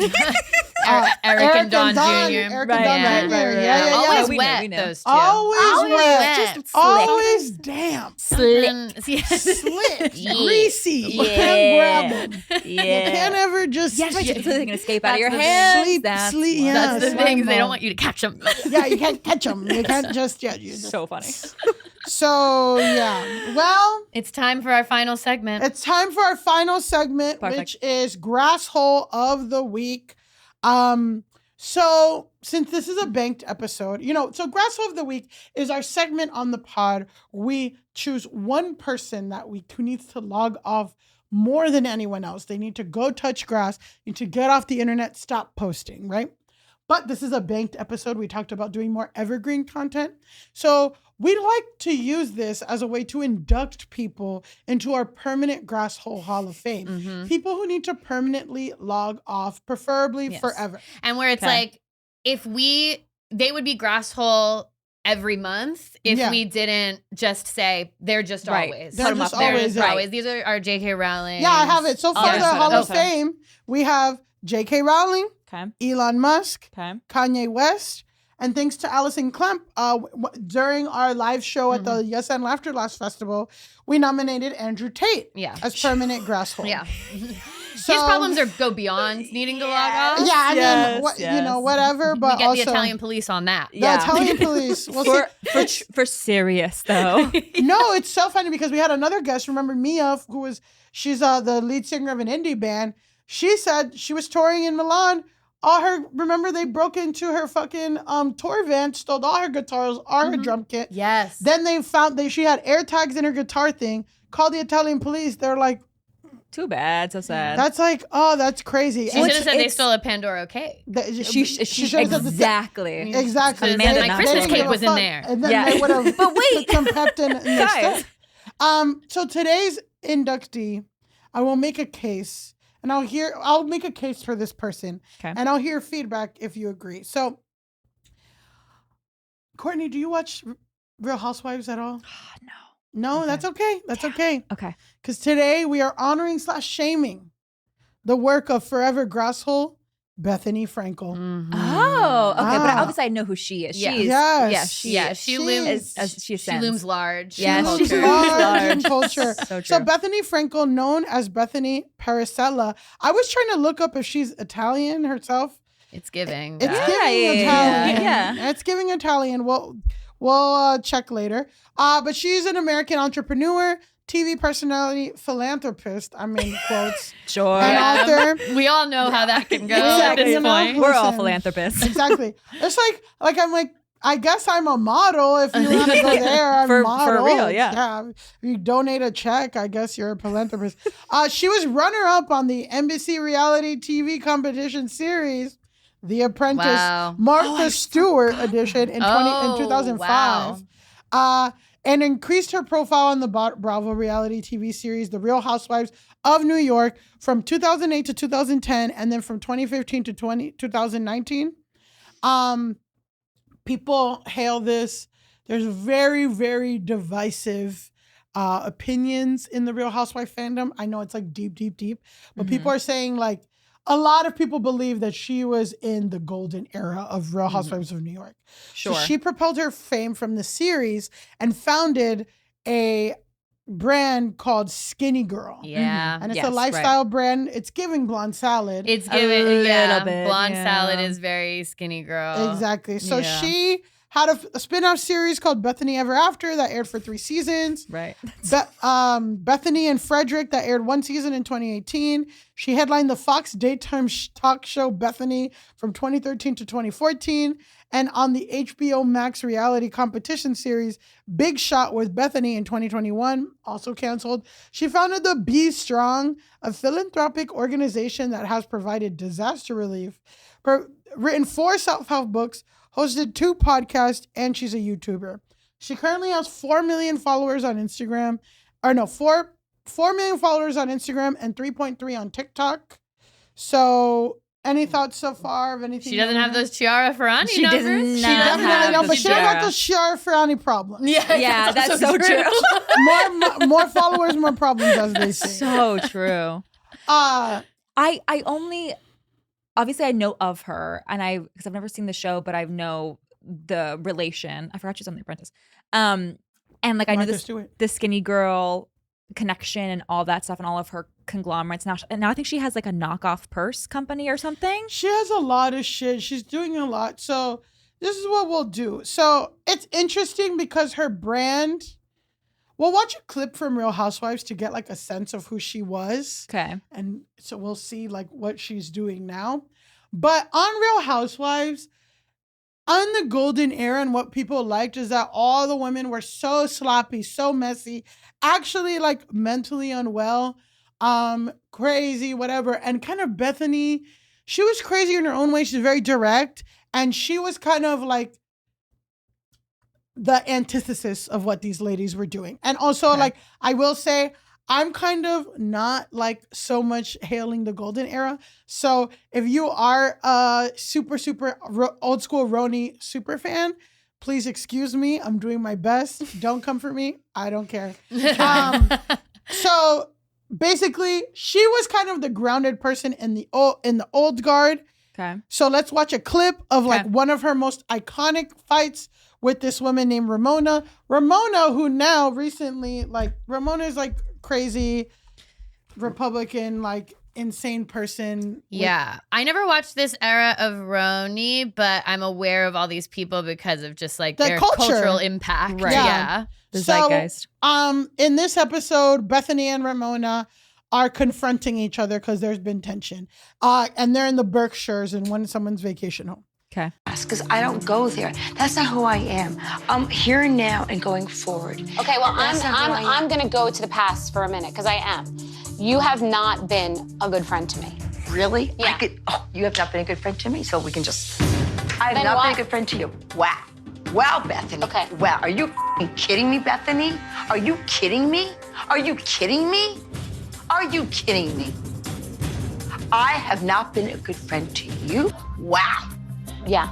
Eric and Don Jr. Eric and Don Jr. Yeah. Always we wet, know. those two. Always wet. Just Always damp. Slick. Slick. Greasy. You can't grab them. Yeah. You can't ever just... Yes, right. They can escape out of your That's the hands. Sleep. Yeah, That's the thing. They don't want you to catch them. Yeah, you can't catch them. You can't just... Yeah, so funny. So, yeah. Well... It's time for our final segment. It's time for our final segment, which is Grass Hole of the Week. So since this is a banked episode, so Grass Hole of the Week is our segment on the pod. We choose one person who needs to log off more than anyone else. They need to go touch grass, need to get off the internet, stop posting, right? But this is a banked episode. We talked about doing more evergreen content. So we'd like to use this as a way to induct people into our permanent Grass Hole Hall of Fame. Mm-hmm. People who need to permanently log off, preferably forever. And where it's like, they would be Grass Hole every month if we didn't just say they're just always. They're just always. Always. These are our J.K. Rowling. Yeah, I have it. So for the Hall of Fame, we have J.K. Rowling, Elon Musk, Kanye West, and thanks to Allison Klemp, during our live show at the Yes and Laughter Last Festival, we nominated Andrew Tate as permanent Grass Hole. Yeah. His problems go beyond needing to log off. Yeah, I mean, you know, whatever. But we get also, the Italian police on that. The Italian police. Well, for serious though. No, it's so funny because we had another guest. Remember Mia, she's the lead singer of an indie band. She said she was touring in Milan. Remember they broke into her fucking tour van, stole all her guitars, all her drum kit. Yes. Then they found she had air tags in her guitar thing. Called the Italian police. They're like, too bad, so sad. That's like, oh, that's crazy. She should have said they stole a PandoroGate. She should have exactly. Exactly. My Christmas cake was in there. And then they would have but wait, put some Peptin in their stuff. So today's inductee, I will make a case. And I'll make a case for this person. Okay. And I'll hear feedback if you agree. So, Courtney, do you watch Real Housewives at all? No. No, okay. That's okay. That's okay. Okay. Because today we are honoring / shaming the work of forever grasshole, Bethanny Frankle. Mm-hmm. Oh, okay. But obviously I know who she is. She looms large. Yeah, she's large in culture. So true. So Bethanny Frankle, known as Bethanny Paracella, I was trying to look up if she's Italian herself. It's giving. It's giving Italian. Yeah. It's giving Italian. We'll check later. But she's an American entrepreneur, TV personality, philanthropist. I mean, quotes. Sure. And author. We all know how that can go at this point. We're all philanthropists. Exactly. It's like I'm like, I guess I'm a model. If you want to go there, I'm a model. For real, yeah. If you donate a check, I guess you're a philanthropist. She was runner-up on the NBC reality TV competition series, The Apprentice, Martha Stewart edition in 2005. Wow. And increased her profile on the Bravo reality TV series, The Real Housewives of New York, from 2008 to 2010, and then from 2015 to 2019. People hail this. There's very, very divisive opinions in the Real Housewife fandom. I know it's like deep, but people are saying like, a lot of people believe that she was in the golden era of Real Housewives of New York. Sure. So she propelled her fame from the series and founded a brand called Skinny Girl. Yeah. And it's a lifestyle brand. It's giving Blonde Salad. It's giving, a little bit. Blonde Salad is very Skinny Girl. Exactly. So she had a spin-off series called Bethany Ever After that aired for 3 seasons. Right. Bethany and Frederick that aired 1 season in 2018. She headlined the Fox daytime talk show Bethany from 2013 to 2014. And on the HBO Max reality competition series Big Shot with Bethany in 2021, also canceled. She founded the Be Strong, a philanthropic organization that has provided disaster relief, written 4 self-help books, hosted 2 podcasts, and she's a YouTuber. She currently has 4 million followers on Instagram. 4 million followers on Instagram and 3.3 on TikTok. So, any thoughts so far of anything? She doesn't have those Chiara Ferrani she numbers. Does she definitely don't, but she don't have those Chiara Ferrani problems. Yeah, that's so true. more followers, more problems, as they say. So true. I only... Obviously, I know of her, and because I've never seen the show, but I know the relation. I forgot she's on The Apprentice. And like I know the Skinny Girl connection and all that stuff, and all of her conglomerates now. And now I think she has like a knockoff purse company or something. She has a lot of shit. She's doing a lot. So this is what we'll do. So it's interesting because her brand. We'll watch a clip from Real Housewives to get like a sense of who she was. Okay. And so we'll see like what she's doing now. But on Real Housewives, on the golden era, and what people liked is that all the women were so sloppy, so messy, actually like mentally unwell, crazy, whatever. And kind of Bethany, she was crazy in her own way. She's very direct. And she was kind of like the antithesis of what these ladies were doing. And also, like, I will say, I'm kind of not like so much hailing the golden era. So if you are a super old school Roni super fan, please excuse me. I'm doing my best. Don't come for me. I don't care. So basically, she was kind of the grounded person in the old guard. Okay. So let's watch a clip of like one of her most iconic fights with this woman named Ramona. Ramona, who now recently, like, Ramona is like crazy Republican, like insane person. Yeah. I never watched this era of Roni, but I'm aware of all these people because of just like their cultural impact. Right. Yeah. The zeitgeist. In this episode, Bethany and Ramona are confronting each other because there's been tension. And they're in the Berkshires in someone's vacation home. Okay. Because I don't go there. That's not who I am. I'm here and now and going forward. Okay, well, I'm going to go to the past for a minute because I am. You have not been a good friend to me. Really? Yeah. You have not been a good friend to me, so we can just... I have not been a good friend to you. Wow. Wow, Bethany. Okay. Wow, are you kidding me, Bethany? Are you kidding me? Are you kidding me? Are you kidding me? I have not been a good friend to you? Wow. Yeah.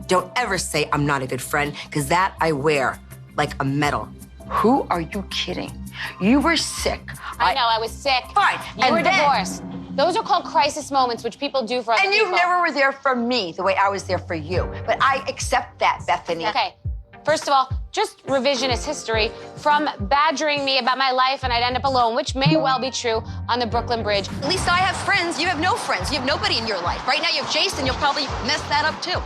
Don't ever say I'm not a good friend, because that I wear like a medal. Who are you kidding? You were sick. I know, I was sick. Fine. You were divorced. Those are called crisis moments, which people do for other people. And you never were there for me the way I was there for you. But I accept that, Bethany. Okay. First of all, just revisionist history from badgering me about my life and I'd end up alone, which may well be true on the Brooklyn Bridge. At least I have friends. You have no friends. You have nobody in your life. Right now you have Jason. You'll probably mess that up too.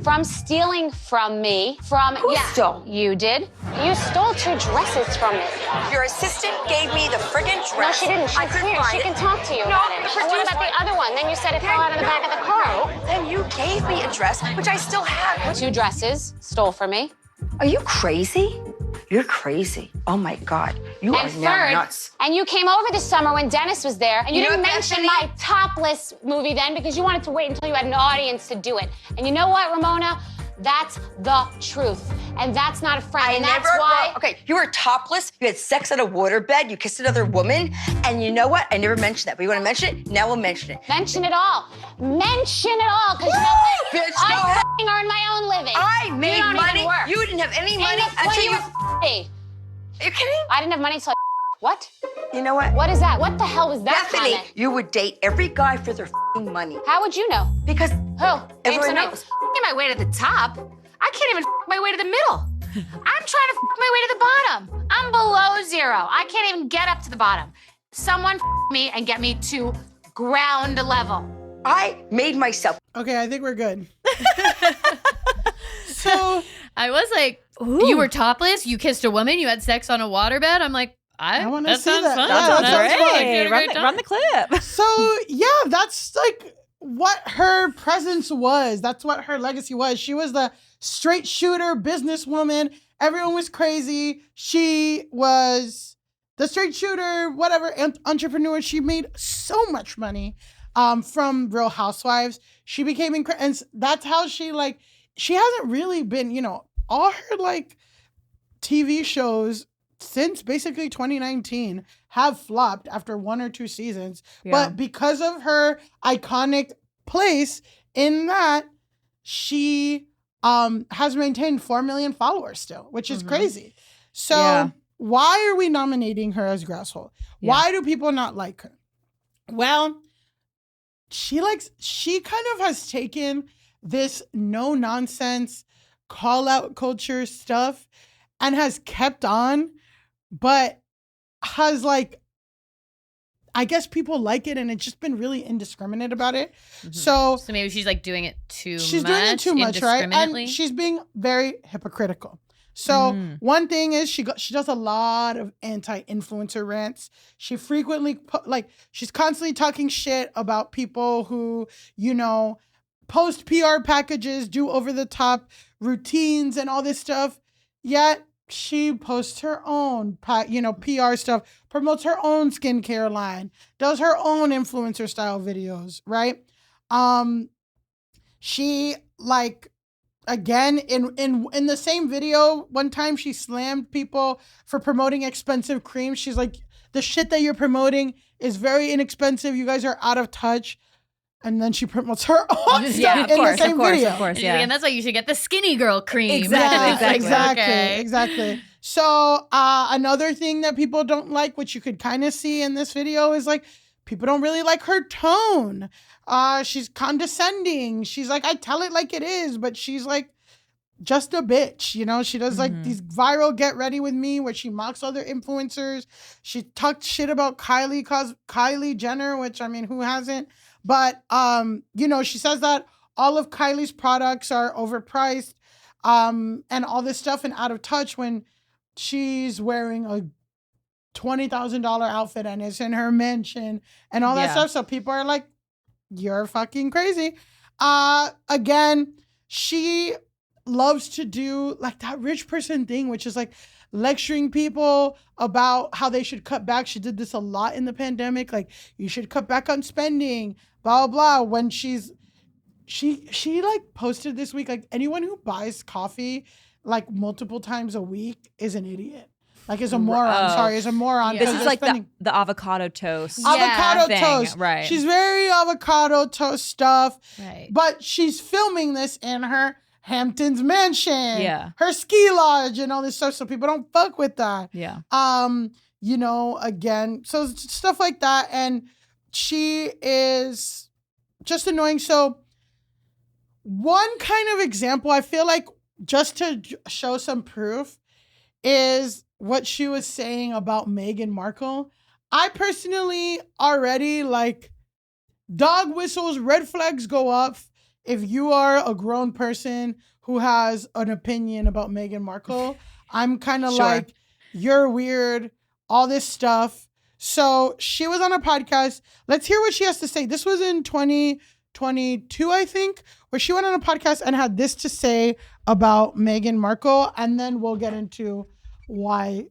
From stealing from me, Who stole? You did. You stole 2 dresses from me. Your assistant gave me the friggin' dress. No, she didn't. She's I couldn't here. find She it. can talk to you No, about it. the And what about the other one? Then you said it fell out of the back of the car. Then you gave me a dress, which I still have. 2 dresses stole from me. Are you crazy? You're crazy. Oh my God. You And are now third, nuts. and you came over this summer when Dennis was there, and you You know didn't what, mention Bethany? my topless movie then because you wanted to wait until you had an audience to do it. And you know what, Ramona? That's the truth. And that's not a friend. And that's why. Okay, you were topless. You had sex on a waterbed. You kissed another woman. And you know what? I never mentioned that. But you want to mention it? Now we'll mention it. Mention it all. Mention it all. Because you know what? Bitch, I go ahead. f***ing earn my own living. I You made don't even money. work. You didn't have any money And until when you... you were f***ing. Are you kidding? I didn't have money till What? You know what? What is that? What the hell was that Bethany, comment? you would date every guy for their f***ing money. How would you know? Because Who? Name everyone some knows. names. F***ing my way to the top. I can't even f*** my way to the middle. I'm trying to f*** my way to the bottom. I'm below 0. I can't even get up to the bottom. Someone f*** me and get me to ground level. I made myself. Okay, I think we're good. So I was like, you were topless, you kissed a woman, you had sex on a waterbed. I'm like, I wanna that see sounds that. fun. Yeah, that sounds Great. fun. You had a great time. Run the clip. So yeah, that's like what her presence was. That's what her legacy was. She was the straight shooter businesswoman. Everyone was crazy. She was the straight shooter, whatever, entrepreneur. She made so much money from Real Housewives. She became incredible. And that's how she hasn't really been, all her TV shows since basically 2019 have flopped after 1 or 2 seasons. Yeah. But because of her iconic place in that, she has maintained 4 million followers still, which is crazy. So why are we nominating her as Grasshole? Yeah. Why do people not like her? Well, she kind of has taken this no nonsense call out culture stuff and has kept on, but has I guess people like it and it's just been really indiscriminate about it. So maybe she's doing it too much. She's doing it too much, right? And she's being very hypocritical. So one thing is she does a lot of anti-influencer rants. She frequently she's constantly talking shit about people who, post PR packages, do over the top routines and all this stuff. Yet she posts her own PR stuff, promotes her own skincare line, does her own influencer style videos, right? She again, in the same video, one time she slammed people for promoting expensive creams. She's like, the shit that you're promoting is very inexpensive. You guys are out of touch. And then she promotes her own stuff in the same video. Of course, And that's why you should get the skinny girl cream. Exactly. So another thing that people don't like, which you could kind of see in this video, is people don't really like her tone. She's condescending. She's like, I tell it like it is, but she's just a bitch. You know, she does like these viral get ready with me where she mocks other influencers. She talked shit about Kylie Jenner, which I mean, who hasn't? But, you know, she says that all of Kylie's products are overpriced and all this stuff and out of touch when she's wearing a $20,000 outfit and it's in her mansion and all that stuff. So people are like, you're fucking crazy. Again, she loves to do like that rich person thing, which is like lecturing people about how they should cut back. She did this a lot in the pandemic. Like, you should cut back on spending, blah, blah, blah. When she like posted this week, like, anyone who buys coffee like multiple times a week is an idiot. Like, is a moron. Sorry, is a moron. This is like the avocado toast. Avocado thing. toast. Right. She's very avocado toast stuff. Right. But she's filming this in her Hamptons mansion. Yeah. Her ski lodge and all this stuff. So people don't fuck with that. Yeah. You know, again, so stuff like that. And she is just annoying. So one kind of example, I feel like, just to show some proof, is what she was saying about Meghan Markle. I personally already, like, dog whistles, red flags go up if you are a grown person who has an opinion about Meghan Markle. I'm kind of like, you're weird, all this stuff. So she was on a podcast. Let's hear what she has to say. This was in 2022, I think, where she went on a podcast and had this to say about Meghan Markle, and then we'll get into why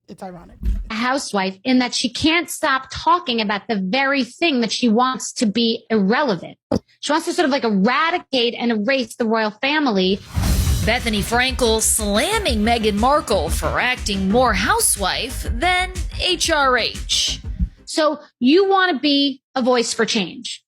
it's ironic. A housewife in that she can't stop talking about the very thing that she wants to be irrelevant. She wants to sort of like eradicate and erase the royal family. Bethanny Frankle slamming Meghan Markle for acting more housewife than HRH. So you want to be a voice for change,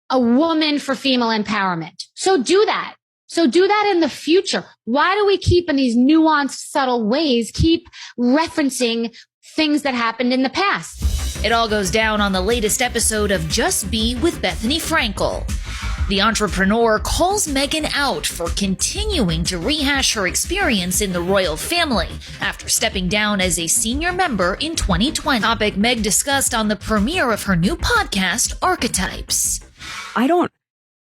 a woman for female empowerment. So do that. So do that in the future. Why do we keep in these nuanced, subtle ways, keep referencing things that happened in the past? It all goes down on the latest episode of Just Be with Bethanny Frankle. The entrepreneur calls Meghan out for continuing to rehash her experience in the royal family after stepping down as a senior member in 2020. Topic Meg discussed on the premiere of her new podcast, Archetypes. I don't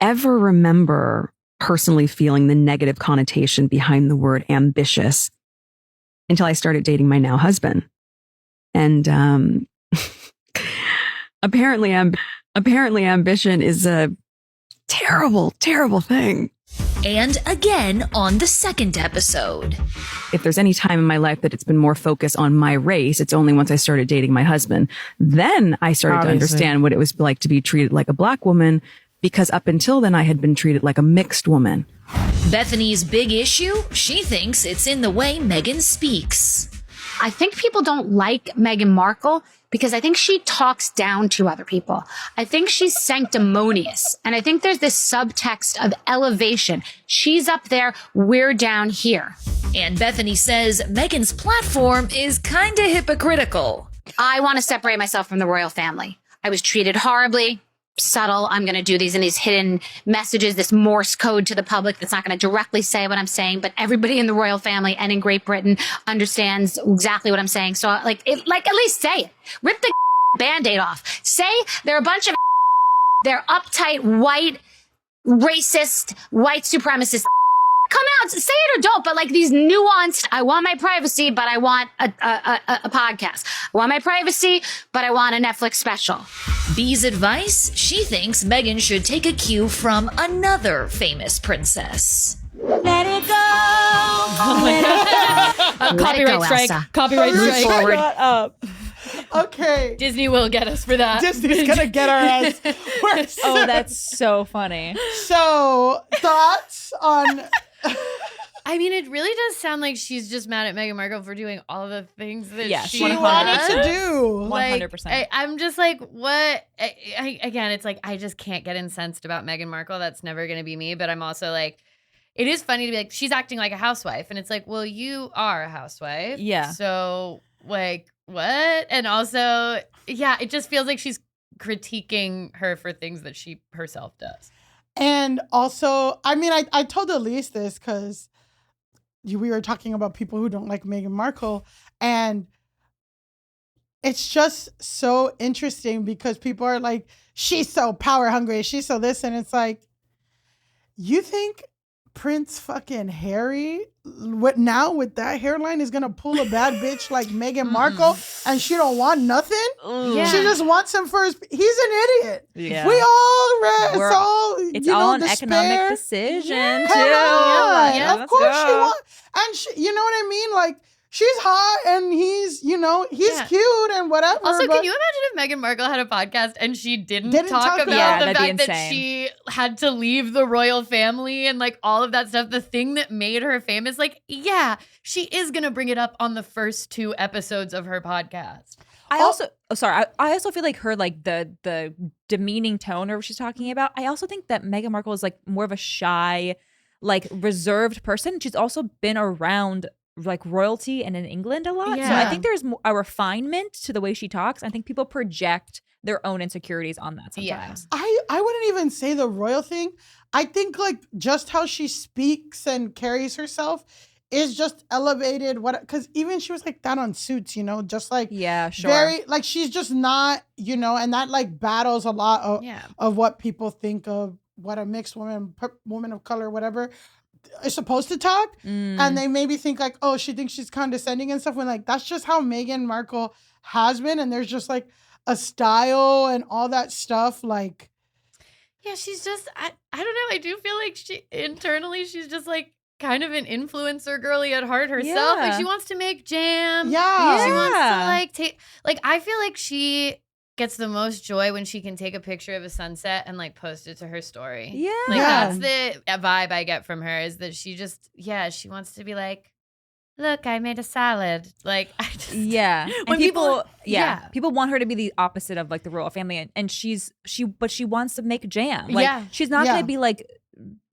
ever remember personally feeling the negative connotation behind the word ambitious until I started dating my now husband. And apparently ambition is a terrible, terrible thing. And again on the second episode. If there's any time in my life that it's been more focused on my race, it's only once I started dating my husband. Then I started to understand what it was like to be treated like a Black woman, because up until then I had been treated like a mixed woman. Bethany's big issue? She thinks it's in the way Meghan speaks. I think people don't like Meghan Markle because I think she talks down to other people. I think she's sanctimonious. And I think there's this subtext of elevation. She's up there, we're down here. And Bethanny says Meghan's platform is kind of hypocritical. I want to separate myself from the royal family. I was treated horribly. Subtle. I'm going to do these in these hidden messages, this Morse code to the public that's not going to directly say what I'm saying, but everybody in the royal family and in Great Britain understands exactly what I'm saying. So at least say it. Rip the Band-Aid off. Say they're a bunch of they're uptight, white, racist, white supremacists. Come out, say it or don't, but like these nuanced, I want my privacy, but I want a podcast. I want my privacy, but I want a Netflix special. B's advice? She thinks Meghan should take a cue from another famous princess. Let it go. Copyright strike. Elsa. Copyright strike. Forward. Okay. Disney will get us for that. Disney's gonna get our ass worse. Oh, that's so funny. So, thoughts on... I mean, it really does sound like she's just mad at Meghan Markle for doing all the things that she wanted to do. 100%. I'm just like, what? Again, it's like, I just can't get incensed about Meghan Markle. That's never going to be me. But I'm also like, it is funny to be like, she's acting like a housewife. And it's like, well, you are a housewife. Yeah. So, like, what? And also, yeah, it just feels like she's critiquing her for things that she herself does. And also, I mean, I told Elise this because we were talking about people who don't like Meghan Markle, and it's just so interesting because people are like, she's so power hungry, she's so this, and it's like, you think Prince fucking Harry with that hairline is gonna pull a bad bitch like Meghan Markle and she don't want nothing? Yeah. She just wants him for his, he's an idiot. Yeah. We all read, it's all an economic decision too. Come on. Yeah, of course she wants, and she, you know what I mean? Like, she's hot and he's cute and whatever. Also, can you imagine if Meghan Markle had a podcast and she didn't talk about the fact that she had to leave the royal family and like all of that stuff, the thing that made her famous? Like, yeah, she is going to bring it up on the first 2 episodes of her podcast. I also feel like her, like the demeaning tone or what she's talking about. I also think that Meghan Markle is like more of a shy, like reserved person. She's also been around like royalty and in England a lot. Yeah. So I think there's a refinement to the way she talks. I think people project their own insecurities on that sometimes. Yeah. I wouldn't even say the royal thing. I think like just how she speaks and carries herself is just elevated. Because even she was like that on Suits, you know, just like very like she's just not, you know, and that like battles a lot of what people think of what a mixed woman of color, whatever, is supposed to talk. And they maybe think like, oh, she thinks she's condescending and stuff, when like that's just how Meghan Markle has been, and there's just like a style and all that stuff. Like, yeah, she's just I don't know, I do feel like she's just like kind of an influencer girly at heart herself. Like, she wants to make jam. She wants to like take, like, I feel like she gets the most joy when she can take a picture of a sunset and like post it to her story. Like, that's the vibe I get from her, is that she just, she wants to be like, look, I made a salad. Like, I just, when people want her to be the opposite of like the royal family, and she wants to make jam. Like, she's not gonna be like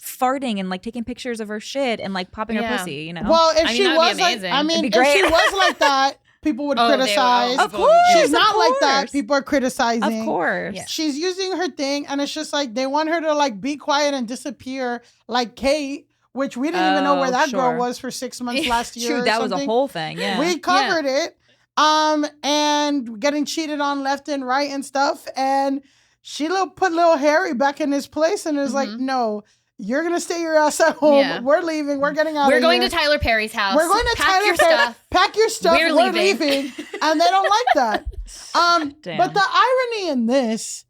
farting and like taking pictures of her shit and like popping her pussy, you know? Well, if she was like, if she was like that, people would criticize. Of course. She's not like that. People are criticizing. Of course. She's using her thing, and it's just like they want her to like be quiet and disappear like Kate, which we didn't even know where that girl was for 6 months last year. True, that was a whole thing. Yeah. We covered it. And getting cheated on left and right and stuff. And she put little Harry back in his place and is like, no, you're going to stay your ass at home. Yeah. We're leaving. We're getting out of here. We're going to Tyler Perry's house. We're going to Tyler Perry. Pack your stuff. We're leaving. And they don't like that. But the irony in this,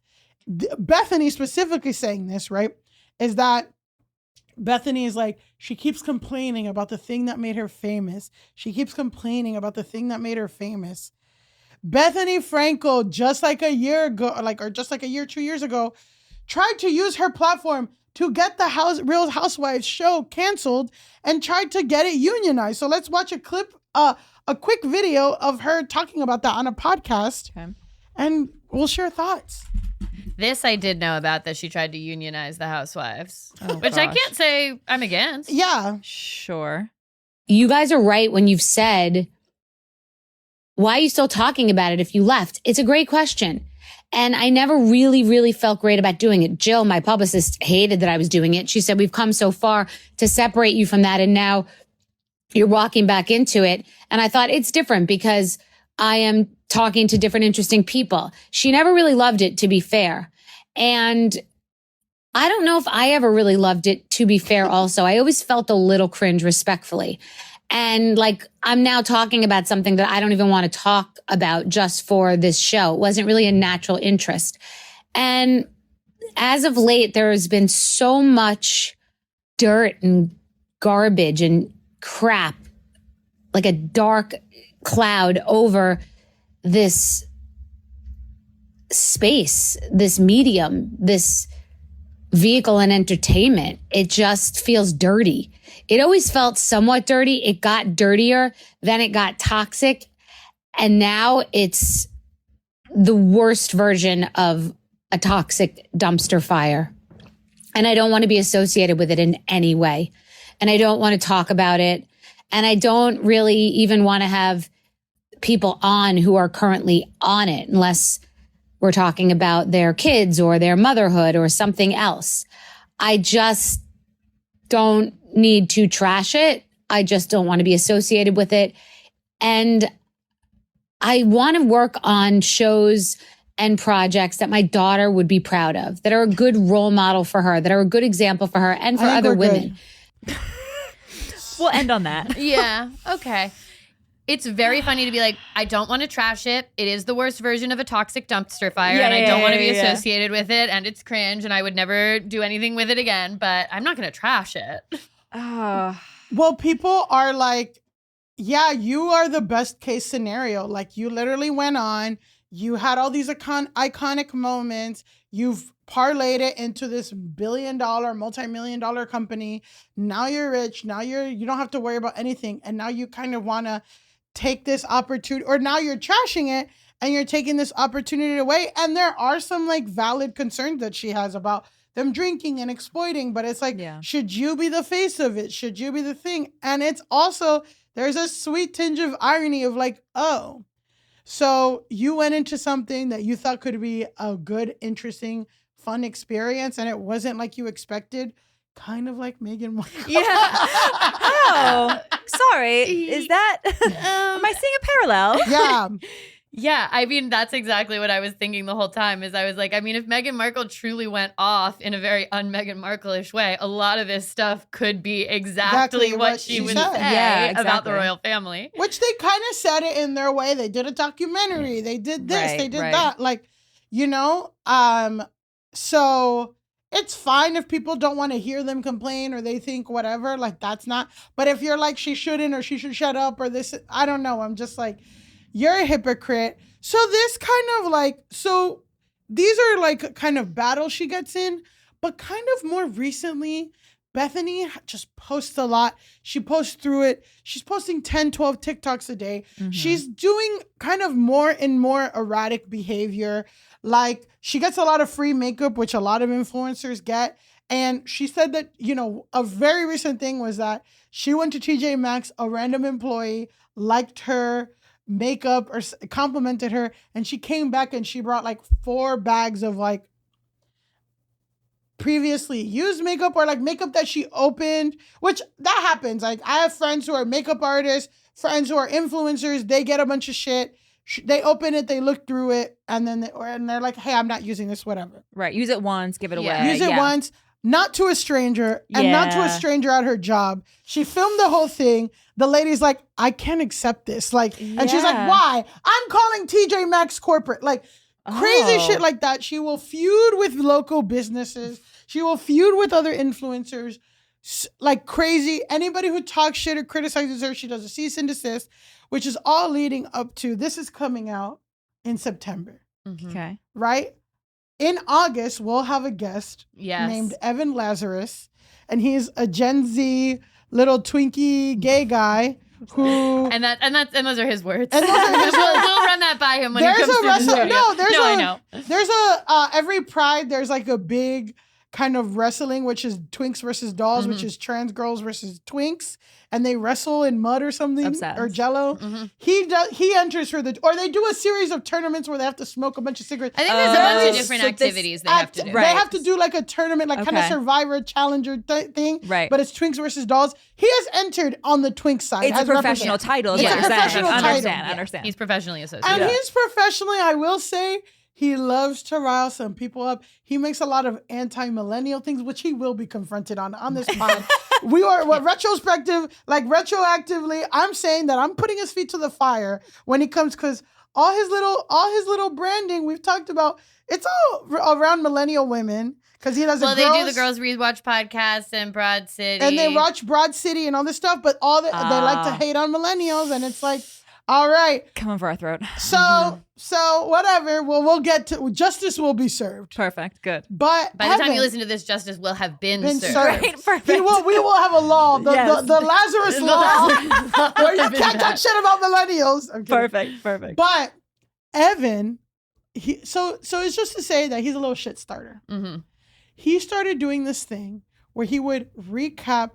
Bethanny specifically saying this, right, is that Bethanny is like, she keeps complaining about the thing that made her famous. She keeps complaining about the thing that made her famous. Bethanny Frankle, just like a year ago, or just like a year, 2 years ago, tried to use her platform to get the Real Housewives show canceled and tried to get it unionized. So let's watch a clip, a quick video of her talking about that on a podcast, and we'll share thoughts. This I did know about, that she tried to unionize the housewives, which I can't say I'm against. Yeah. Sure. You guys are right when you've said, why are you still talking about it if you left? It's a great question. And I never really, really felt great about doing it. Jill, my publicist, hated that I was doing it. She said, we've come so far to separate you from that, and now you're walking back into it. And I thought it's different because I am talking to different interesting people. She never really loved it, to be fair. And I don't know if I ever really loved it, to be fair also. I always felt a little cringe, respectfully. And like, I'm now talking about something that I don't even want to talk about just for this show. It wasn't really a natural interest. And as of late, there has been so much dirt and garbage and crap, like a dark cloud over this space, this medium, this vehicle and entertainment. It just feels dirty. It always felt somewhat dirty. It got dirtier, then it got toxic, and now it's the worst version of a toxic dumpster fire. And I don't want to be associated with it in any way. And I don't want to talk about it. And I don't really even want to have people on who are currently on it, unless we're talking about their kids or their motherhood or something else. I just don't need to trash it. I just don't want to be associated with it. And I want to work on shows and projects that my daughter would be proud of, that are a good role model for her, that are a good example for her and for other women. We'll end on that. Yeah. Okay. It's very funny to be like, I don't want to trash it. It is the worst version of a toxic dumpster fire, and I don't want to be associated with it, and it's cringe, and I would never do anything with it again, but I'm not going to trash it. Well, people are like, yeah, you are the best case scenario. Like, you literally went on, you had all these iconic moments, you've parlayed it into this billion-dollar, multi-million-dollar company. Now you're rich. Now you don't have to worry about anything. And now you kind of want to take this opportunity, or now you're trashing it and you're taking this opportunity away. And there are some like valid concerns that she has about them drinking and exploiting, but it's like, should you be the face of it? Should you be the thing? And it's also, there's a sweet tinge of irony of like, oh, so you went into something that you thought could be a good, interesting, fun experience, and it wasn't like you expected. Kind of like Meghan Markle. Yeah. Oh, sorry. Is that, am I seeing a parallel? Yeah. Yeah, I mean, that's exactly what I was thinking the whole time, is I was like, I mean, if Meghan Markle truly went off in a very un-Meghan Markle-ish way, a lot of this stuff could be exactly what she would say about the royal family. Which they kind of said it in their way. They did a documentary. They did this. They did that. Like, you know, so it's fine if people don't want to hear them complain or they think whatever, like that's not, but if you're like, she shouldn't, or she should shut up, or this, I don't know. I'm just like, you're a hypocrite. So this kind of like, so these are like kind of battles she gets in, but kind of more recently, Bethanny just posts a lot. She posts through it. She's posting 10, 12 TikToks a day. Mm-hmm. She's doing kind of more and more erratic behavior. Like, she gets a lot of free makeup, which a lot of influencers get. And she said that, you know, a very recent thing was that she went to TJ Maxx, a random employee liked her makeup or complimented her, and she came back and she brought like 4 bags of like previously used makeup, or like makeup that she opened, which that happens. Like, I have friends who are makeup artists, friends who are influencers, they get a bunch of shit. They open it, they look through it, and then they're like, hey, I'm not using this, whatever. Right. Use it once, give it away. Use it once, not to a stranger, and not to a stranger at her job. She filmed the whole thing. The lady's like, I can't accept this. Like, and she's like, why? I'm calling TJ Maxx corporate. Like, crazy shit like that. She will feud with local businesses. She will feud with other influencers. Like crazy. Anybody who talks shit or criticizes her, she does a cease and desist, which is all leading up to, this is coming out in September. Mm-hmm. Okay. Right? In August, we'll have a guest named Evan Lazarus, and he's a Gen Z little Twinkie gay guy who and those are his words. And those are his words. We'll run that by him when he comes to the studio. I know. There's a every Pride there's like a big kind of wrestling, which is Twinks versus Dolls, which is trans girls versus Twinks, and they wrestle in mud or something. Obsessed. Or Jello. He enters for or they do a series of tournaments where they have to smoke a bunch of cigarettes. I think there's a bunch of different activities they have to do. They have to do like a tournament, like kind of Survivor Challenger thing. Right. But it's Twinks versus Dolls. He has entered on the Twink side. It's a professional title. It's a professional title. I understand. He's professionally associated. And he's professionally, I will say, he loves to rile some people up. He makes a lot of anti-millennial things, which he will be confronted on this pod. We are retroactively. I'm saying that I'm putting his feet to the fire when he comes, because all his little branding we've talked about. It's all around millennial women, because he does. Well, they do the Girls Rewatch podcast and Broad City, and they watch Broad City and all this stuff. But they like to hate on millennials, and it's like, all right, coming for our throat. So whatever. Well, we'll get to justice will be served. Perfect. Good. But by the time you listen to this, justice will have been served. Right, perfect. We will have a law, the Lazarus law, where you can't talk shit about millennials. Perfect. But Evan, so it's just to say that he's a little shit starter. Mm-hmm. He started doing this thing where he would recap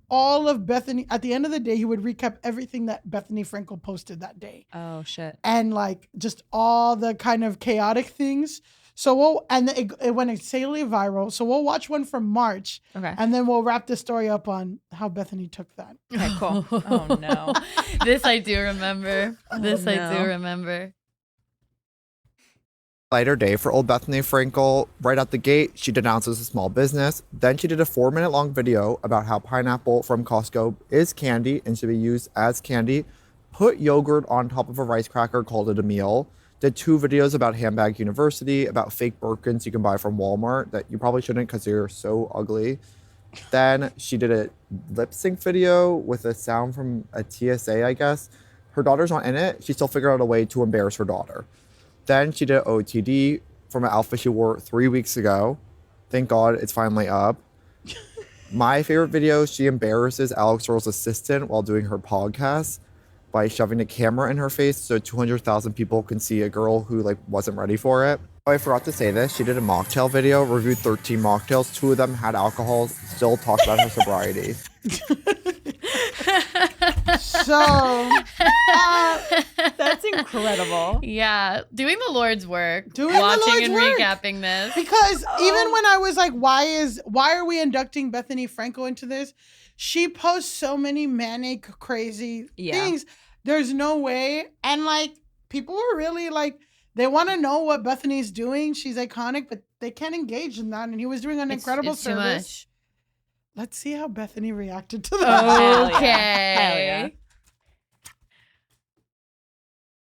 all of Bethanny. At the end of the day, he would recap everything that Bethanny Frankle posted that day. Oh, shit. And like just all the kind of chaotic things. So it went insanely viral. So we'll watch one from March. Okay. And then we'll wrap the story up on how Bethanny took that. Okay, cool. Oh no. This I do remember. I do remember. Lighter day for old Bethanny Frankle. Right out the gate, she denounces a small business. Then she did a 4-minute long video about how pineapple from Costco is candy and should be used as candy. Put yogurt on top of a rice cracker, called it a meal. Did 2 videos about Handbag University, about fake Birkins you can buy from Walmart that you probably shouldn't because they're so ugly. Then she did a lip sync video with a sound from a TSA, I guess. Her daughter's not in it. She still figured out a way to embarrass her daughter. Then she did OTD from an outfit she wore 3 weeks ago. Thank God it's finally up. My favorite video, she embarrasses Alex Earl's assistant while doing her podcast by shoving a camera in her face so 200,000 people can see a girl who wasn't ready for it. Oh, I forgot to say this. She did a mocktail video, reviewed 13 mocktails. 2 of them had alcohol, still talked about her sobriety. So that's incredible. Yeah, doing the Lord's work, watching the Lord's and work. recapping this. Because even when I was like, why are we inducting Bethanny Frankle into this? She posts so many manic, crazy things. There's no way. And people were really they want to know what Bethany's doing. She's iconic, but they can't engage in that. And he was doing an incredible it's service. Too much. Let's see how Bethanny reacted to that. Okay. Hell yeah.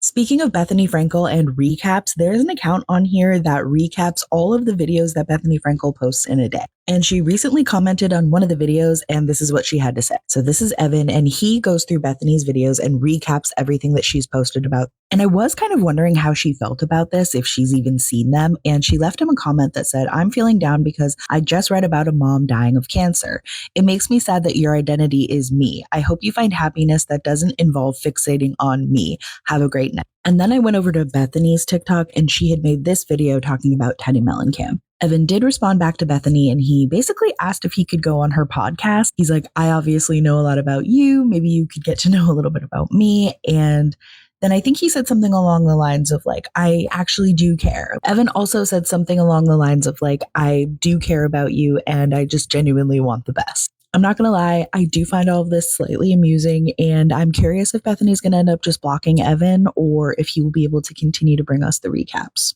Speaking of Bethanny Frankle and recaps, there's an account on here that recaps all of the videos that Bethanny Frankle posts in a day. And she recently commented on one of the videos, and this is what she had to say. So this is Evan, and he goes through Bethanny's videos and recaps everything that she's posted about. And I was kind of wondering how she felt about this, if she's even seen them. And she left him a comment that said, "I'm feeling down because I just read about a mom dying of cancer. It makes me sad that your identity is me. I hope you find happiness that doesn't involve fixating on me. Have a great night." And then I went over to Bethany's TikTok, and she had made this video talking about Teddy Mellencamp. Evan did respond back to Bethanny, and he basically asked if he could go on her podcast. He's like, "I obviously know a lot about you. Maybe you could get to know a little bit about me." And then I think he said something along the lines of "I actually do care." Evan also said something along the lines of "I do care about you and I just genuinely want the best." I'm not going to lie, I do find all of this slightly amusing, and I'm curious if Bethany's going to end up just blocking Evan or if he will be able to continue to bring us the recaps.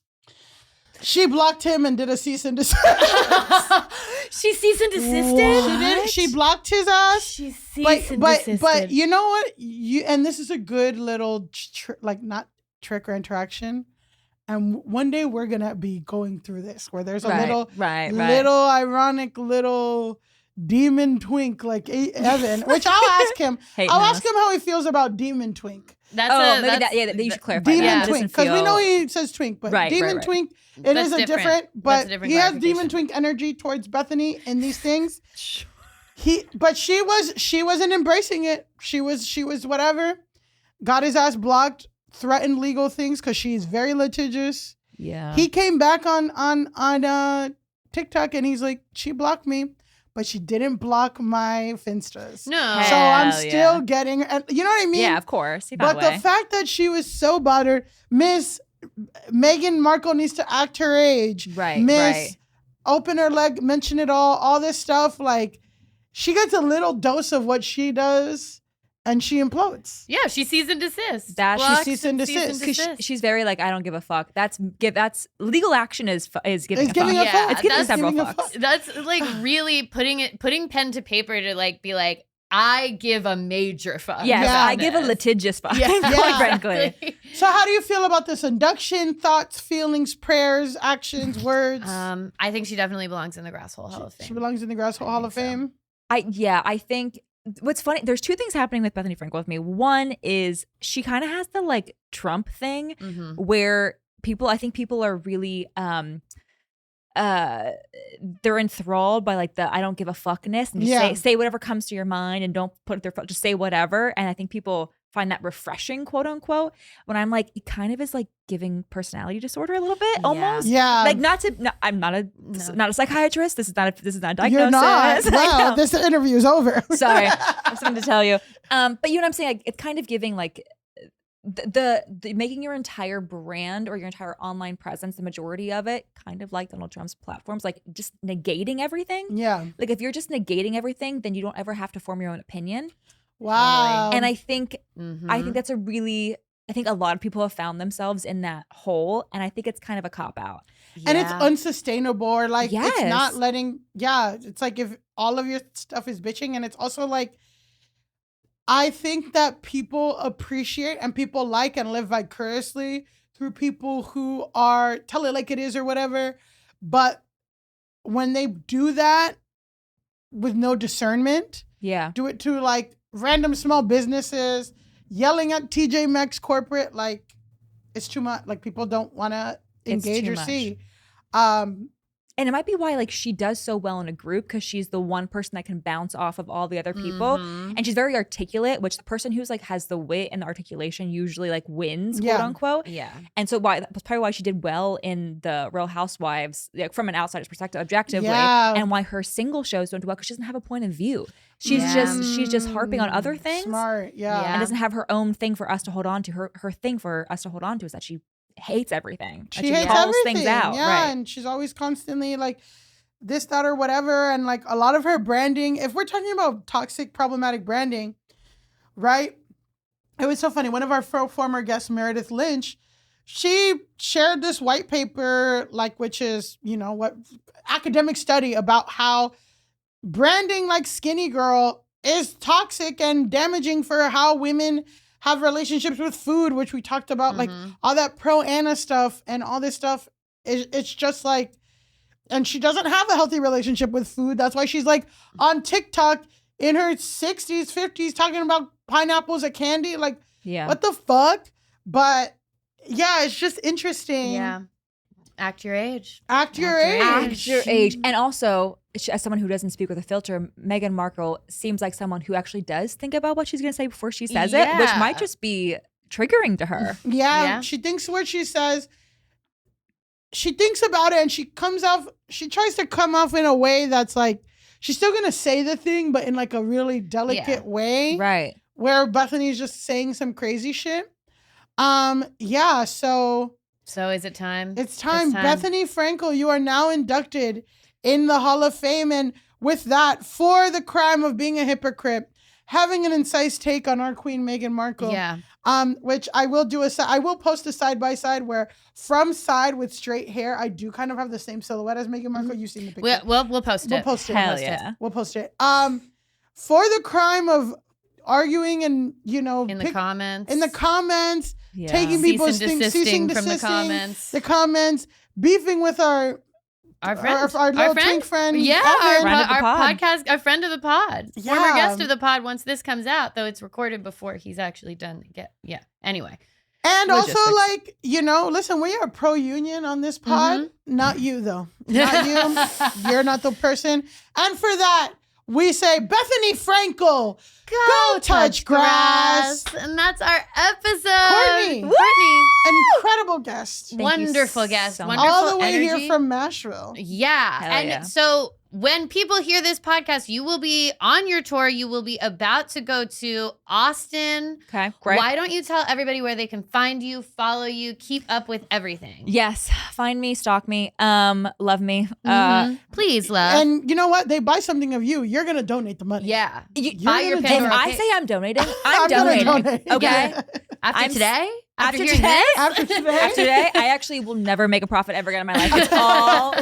She blocked him and did a cease and desist. She cease and desisted? She did. She blocked his ass. She cease and desisted. But you know what? And this is a good little, not trick or interaction. And one day we're going to be going through this where there's a little ironic little demon twink like Evan, which I'll ask him. I'll ask him how he feels about demon twink. You should clarify. Demon twink, because we know he says twink, but demon twink, it is a different. But he has demon twink energy towards Bethanny in these things. But she wasn't embracing it. She was whatever. Got his ass blocked, threatened legal things because she's very litigious. Yeah. He came back on TikTok and he's like, she blocked me, but she didn't block my Finstas. No. So I'm still getting, and you know what I mean? Yeah, of course. But the fact that she was so bothered, Miss Meghan Markle needs to act her age. Miss open her leg, mention it all this stuff. She gets a little dose of what she does and she implodes. Yeah, she cease and desist. She cease and desist. Because she's very I don't give a fuck. That's legal action is giving a fuck. Yeah, it's giving several fucks. That's really putting pen to paper to be I give a major fuck. Yes, I give a litigious fuck. Quite frankly. So how do you feel about this induction? Thoughts, feelings, prayers, actions, words? I think she definitely belongs in the Grass Hole Hall of Fame. She belongs in the Grass Hole Hall of Fame? I think what's funny, there's 2 things happening with Bethanny Frankle with me. One is she kind of has the Trump thing where I think people are really they're enthralled by the I don't give a fuckness and just say whatever comes to your mind and don't put their just say whatever. And I think people find that refreshing, quote unquote, when I'm it kind of is giving personality disorder a little bit almost. Yeah. I'm not a psychiatrist. This is not a diagnosis. You're not. Wow, this interview is over. Sorry. I have something to tell you. But you know what I'm saying? It's kind of giving the making your entire brand or your entire online presence, the majority of it, kind of like Donald Trump's platforms, like just negating everything. Yeah. Like if you're just negating everything, then you don't ever have to form your own opinion. Wow. And I think that's I think a lot of people have found themselves in that hole, and I think it's kind of a cop out. And it's unsustainable, or like it's not letting. Yeah, it's like if all of your stuff is bitching, and it's also like, I think that people appreciate and people like and live vicariously through people who are tell it like it is or whatever. But when they do that with no discernment, do it to like random small businesses, yelling at TJ Maxx corporate, like it's too much. Like people don't want to engage or see. And it might be why like she does so well in a group, because she's the one person that can bounce off of all the other people. And she's very articulate, which the person who's like has the wit and the articulation usually like wins, quote unquote. Yeah. And so that's probably why she did well in the Real Housewives, like from an outsider's perspective, objectively, and why her single shows don't do well, because she doesn't have a point of view. She's just harping on other things. Smart, and doesn't have her own thing for us to hold on to. Her thing for us to hold on to is that she hates everything. She hates calls everything. things out. Yeah, and she's always constantly like this, that, or whatever. And like a lot of her branding, if we're talking about toxic, problematic branding, right? It was so funny. One of our former guests, Meredith Lynch, she shared this white paper, like, which is, you know, what academic study about how branding like skinny girl is toxic and damaging for how women have relationships with food, which we talked about, like all that pro-Anna stuff and all this stuff. It's just like, and she doesn't have a healthy relationship with food. That's why she's like on TikTok in her 60s, 50s, talking about pineapples at candy. Like, what the fuck? But yeah, it's just interesting. Yeah. Act your age. Act your age. Act your age. And also, as someone who doesn't speak with a filter, Meghan Markle seems like someone who actually does think about what she's going to say before she says it, which might just be triggering to her. Yeah, she thinks what she says. She thinks about it, and she tries to come off in a way that's like, she's still going to say the thing, but in like a really delicate way. Right. Where Bethany's just saying some crazy shit. So is it time? It's time. Bethanny Frankle, you are now inducted in the Hall of Fame. And with that, for the crime of being a hypocrite, having an incisive take on our queen, Meghan Markle. Yeah. Which I will do I will post a side-by-side where from side with straight hair, I do kind of have the same silhouette as Meghan Markle. You've seen the picture. We'll post it. We'll post it. Hell yeah. We'll post it. For the crime of arguing and, you know, in the comments, taking people's things, ceasing from the comments, beefing with our little twink friend. Yeah, our podcast, our friend of the pod, former guest of the pod. Once this comes out, though, it's recorded before he's actually done. Anyway. And also, like, you know, listen, we are pro-union on this pod. Not you, though. Not you. You're not the person. And for that, we say, Bethanny Frankle, go touch grass. And that's our episode. Courtney, incredible guest. Wonderful guest. So wonderful all the way energy. here from Nashville. Yeah. So when people hear this podcast, you will be on your tour. You will be about to go to Austin. Okay, great. Why don't you tell everybody where they can find you, follow you, keep up with everything? Yes. Find me, stalk me, love me. Please, love. And you know what? They buy something of you. You're going to donate the money. Yeah. You're Buy your gonna Pandora. If I Kit. say I'm donating, I'm donating. donate. Okay. After today? After hearing today? this? After today. After today, I actually will never make a profit ever again in my life. It's all...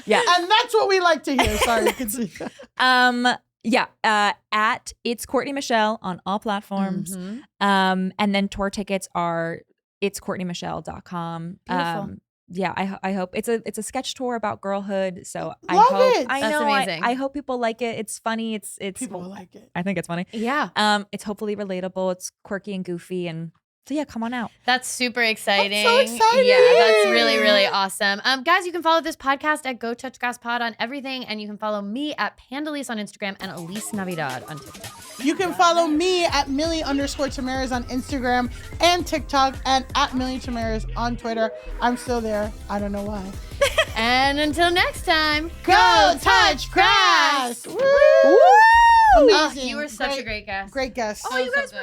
Yeah. And that's what we like to hear. Sorry, you can see. At It's Courtney Michelle on all platforms. And then tour tickets are itscourtneymichelle.com. Beautiful. I hope it's a sketch tour about girlhood. So I Love hope it. I That's know amazing. I hope people like it. It's funny. It's People like it. I think it's funny. Yeah. It's hopefully relatable. It's quirky and goofy, and so yeah, come on out. That's super exciting. I'm so excited. Yeah, that's really, really awesome. Guys, you can follow this podcast at Go Touch Grass Pod on everything, and you can follow me at Pandalise on Instagram and Elise Navidad on TikTok. You can follow me at Millie_Tamaras on Instagram and TikTok, and at Millie_Tamaras on Twitter. I'm still there. I don't know why. And until next time, Go touch grass. Woo! Amazing. You were such a great guest. Great guest. Oh, you guys were